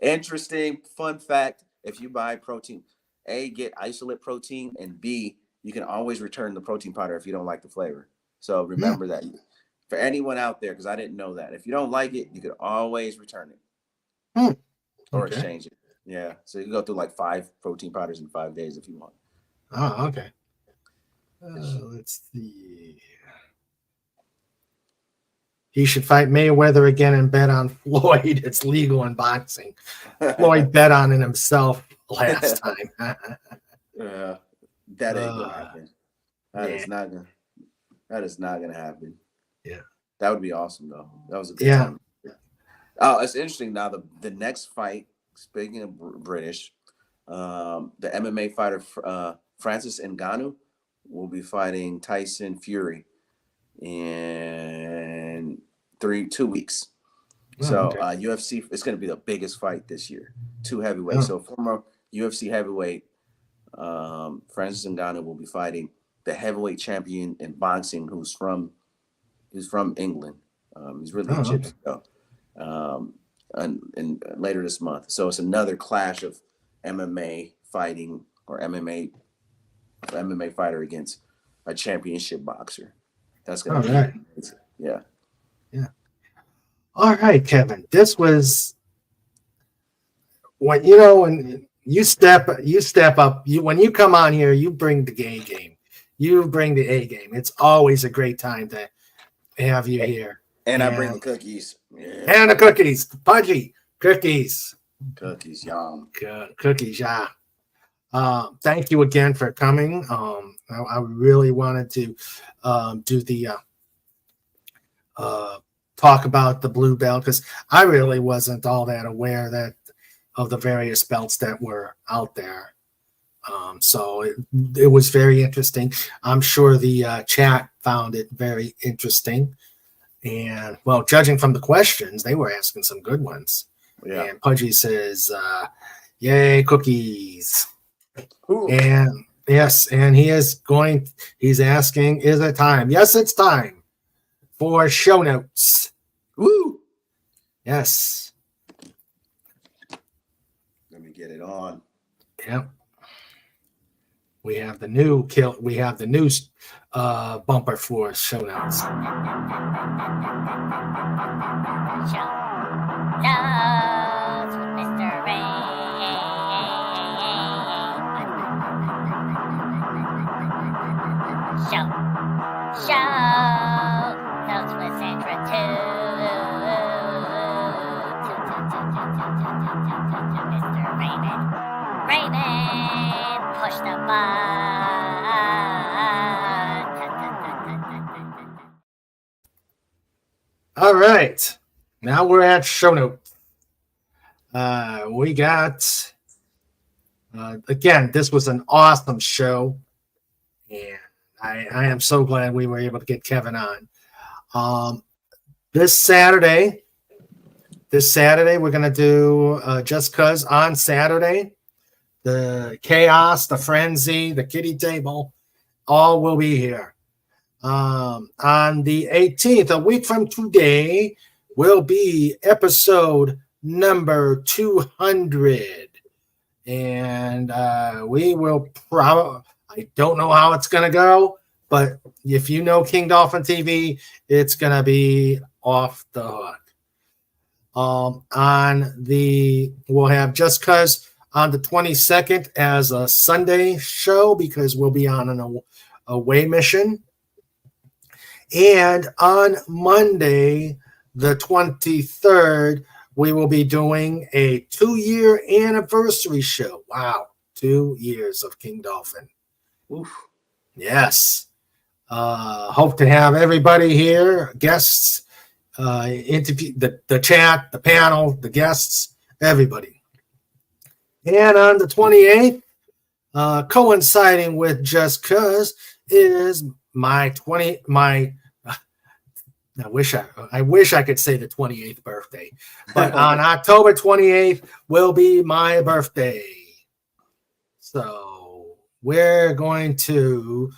Interesting fun fact: if you buy protein, A, get isolate protein, and B, you can always return the protein powder if you don't like the flavor. So remember that for anyone out there, because I didn't know that. If you don't like it, you could always return it or exchange it. Yeah. So you can go through like 5 protein powders in 5 days if you want. Oh, okay. Let's see. He should fight Mayweather again and bet on Floyd. It's legal in boxing. Floyd bet on it himself last time. That ain't gonna happen. That is not gonna happen. Yeah. That would be awesome though. That was a good time. Oh, it's interesting now. The next fight, speaking of British, the MMA fighter Francis Ngannou will be fighting Tyson Fury in 2 weeks. UFC, it's going to be the biggest fight this year. 2 heavyweights. So former UFC heavyweight Francis Ngannou will be fighting the heavyweight champion in boxing, who's from England. He's really Egyptian though. And later this month. So it's another clash of MMA fighting or MMA fighter against a championship boxer. That's gonna be right. Yeah. All right, Kevin. This was when you step up. When you come on here, you bring the A game. You bring the A game. It's always a great time to have you here. And I bring the cookies. Yeah. And the cookies. Pudgy cookies. Cookies, yum. Good cookies, yeah. Thank you again for coming. I really wanted to do the talk about the blue belt because I really wasn't all that aware of the various belts that were out there. So it was very interesting. I'm sure the chat found it very interesting. And, well, judging from the questions, they were asking some good ones. Yeah. And Pudgy says, yay, cookies. Ooh. And, yes, and he's asking, is it time? Yes, it's time for show notes. Woo! Yes. Let me get it on. Yep. We have the new bumper for show notes. Mr. Ray. Show notes with Sandra Mr. Raymond, push the button. All right, now we're at show notes. We got again. This was an awesome show, and I am so glad we were able to get Kevin on. This Saturday we're gonna do Just Cuz on Saturday. The chaos, the frenzy, the kitty table, all will be here. On the 18th, a week from today, will be episode number 200. And we will probably, I don't know how it's going to go, but if you know King Dolphin TV, it's going to be off the hook. We'll have Just Cuz on the 22nd as a Sunday show because we'll be on an away mission. And on Monday, the 23rd, we will be doing a 2-year anniversary show. Wow, 2 years of King Dolphin. Oof. Yes. Hope to have everybody here, guests, interview, the chat, the panel, the guests, everybody. And on the 28th, coinciding with Just Cuz, is my I wish I could say the 28th birthday, but on October 28th will be my birthday. So we're going to,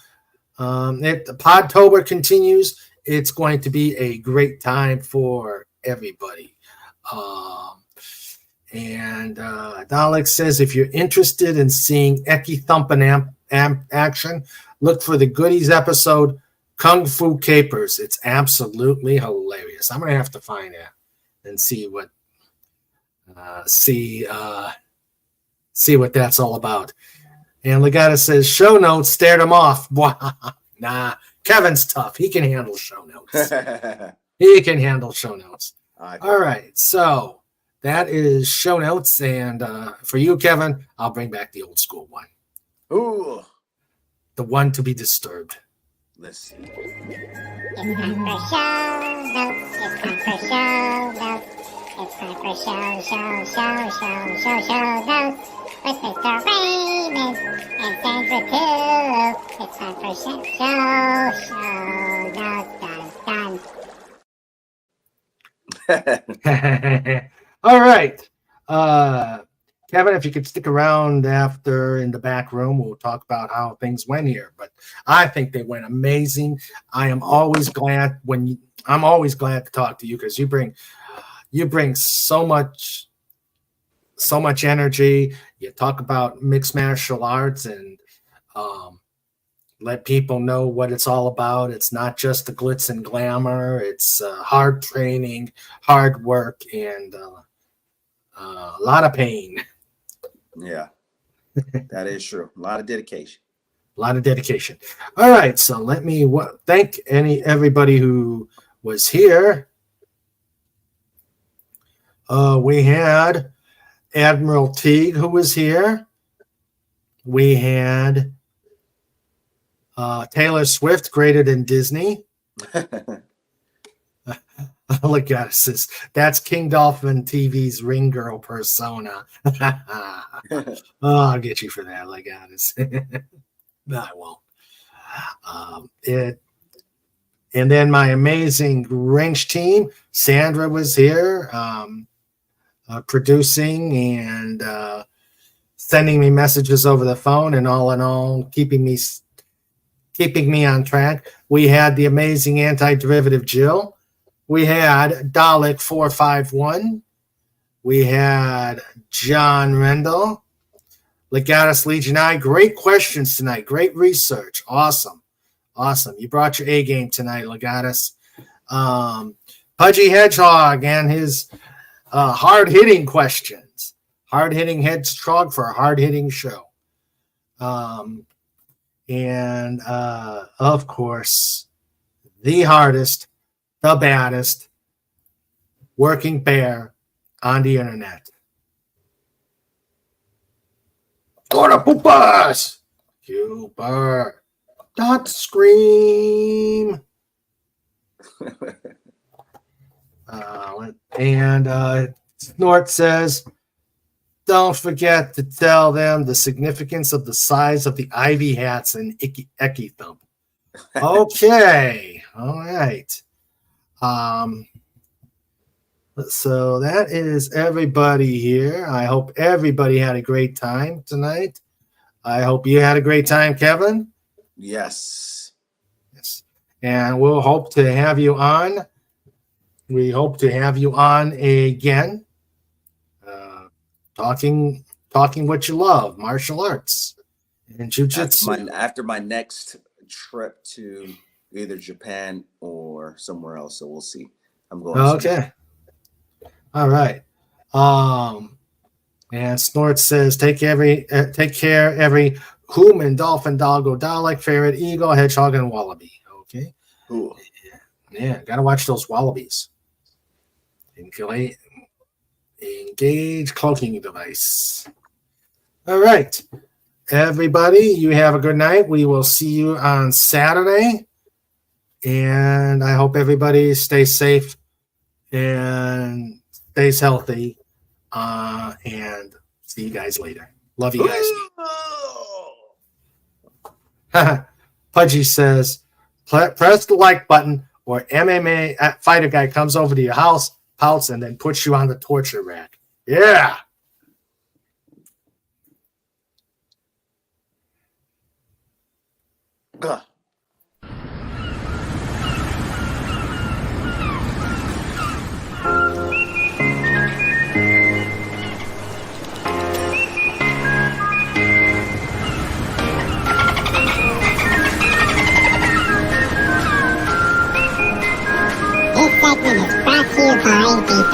if the Podtober continues, it's going to be a great time for everybody. And Dalek says, if you're interested in seeing Eki thumping action, look for the Goodies episode, Kung Fu Capers. It's absolutely hilarious. I'm going to have to find it and see what that's all about. And Legata says, show notes, stared him off. Nah, Kevin's tough. He can handle show notes. He can handle show notes. All right, so that is show notes. And for you, Kevin, I'll bring back the old school one. Ooh. The one to be disturbed. Let's see. It's time for show notes. It's time for show notes. It's time for show notes. With Mr. Raymond and Sandra too. It's time for show notes. Dun. All right. Kevin, if you could stick around after in the back room, we'll talk about how things went here. But I think they went amazing. I'm always glad to talk to you because you bring so much energy. You talk about mixed martial arts and let people know what it's all about. It's not just the glitz and glamour. It's hard training, hard work, and a lot of pain. Yeah, that is true. A lot of dedication. All right, so let me thank everybody who was here. We had Admiral Teague, who was here. We had Taylor Swift, greater than Disney. Look at us. That's King Dolphin TV's ring girl persona. I'll get you for that, Legatus. No, I won't. And then my amazing wrench team, Sandra was here, producing and sending me messages over the phone, and all in all, keeping me on track. We had the amazing anti-derivative Jill. We had Dalek 451. We had John Rendell. Legatus Legion I. Great questions tonight. Great research. Awesome. You brought your A game tonight, Legatus. Pudgy Hedgehog and his hard-hitting questions. Hard-hitting Hedgehog for a hard-hitting show. And, of course, the hardest, the baddest working bear on the internet. Gonna poop us! Cuber. Don't scream. And Snort says, don't forget to tell them the significance of the size of the Ivy hats and Eki Thump. Okay. All right. So that is everybody here. I hope everybody had a great time tonight. I hope you had a great time, Kevin. Yes. And we'll hope to have you on. We hope to have you on again. Talking what you love, martial arts and jiu-jitsu. After my next trip to either Japan or somewhere else, so we'll see. I'm going. Okay. All right. And Snort says, take care every human, dolphin, doggo, Dalek, ferret, eagle, hedgehog, and wallaby. Okay. Cool. Yeah, gotta watch those wallabies. Engage cloaking device. All right. Everybody, you have a good night. We will see you on Saturday. And I hope everybody stays safe and stays healthy. And see you guys later. Love you guys. Pudgy says, press the like button or MMA fighter guy comes over to your house, pouts, and then puts you on the torture rack. Yeah. Ugh. This segment is brought to you by the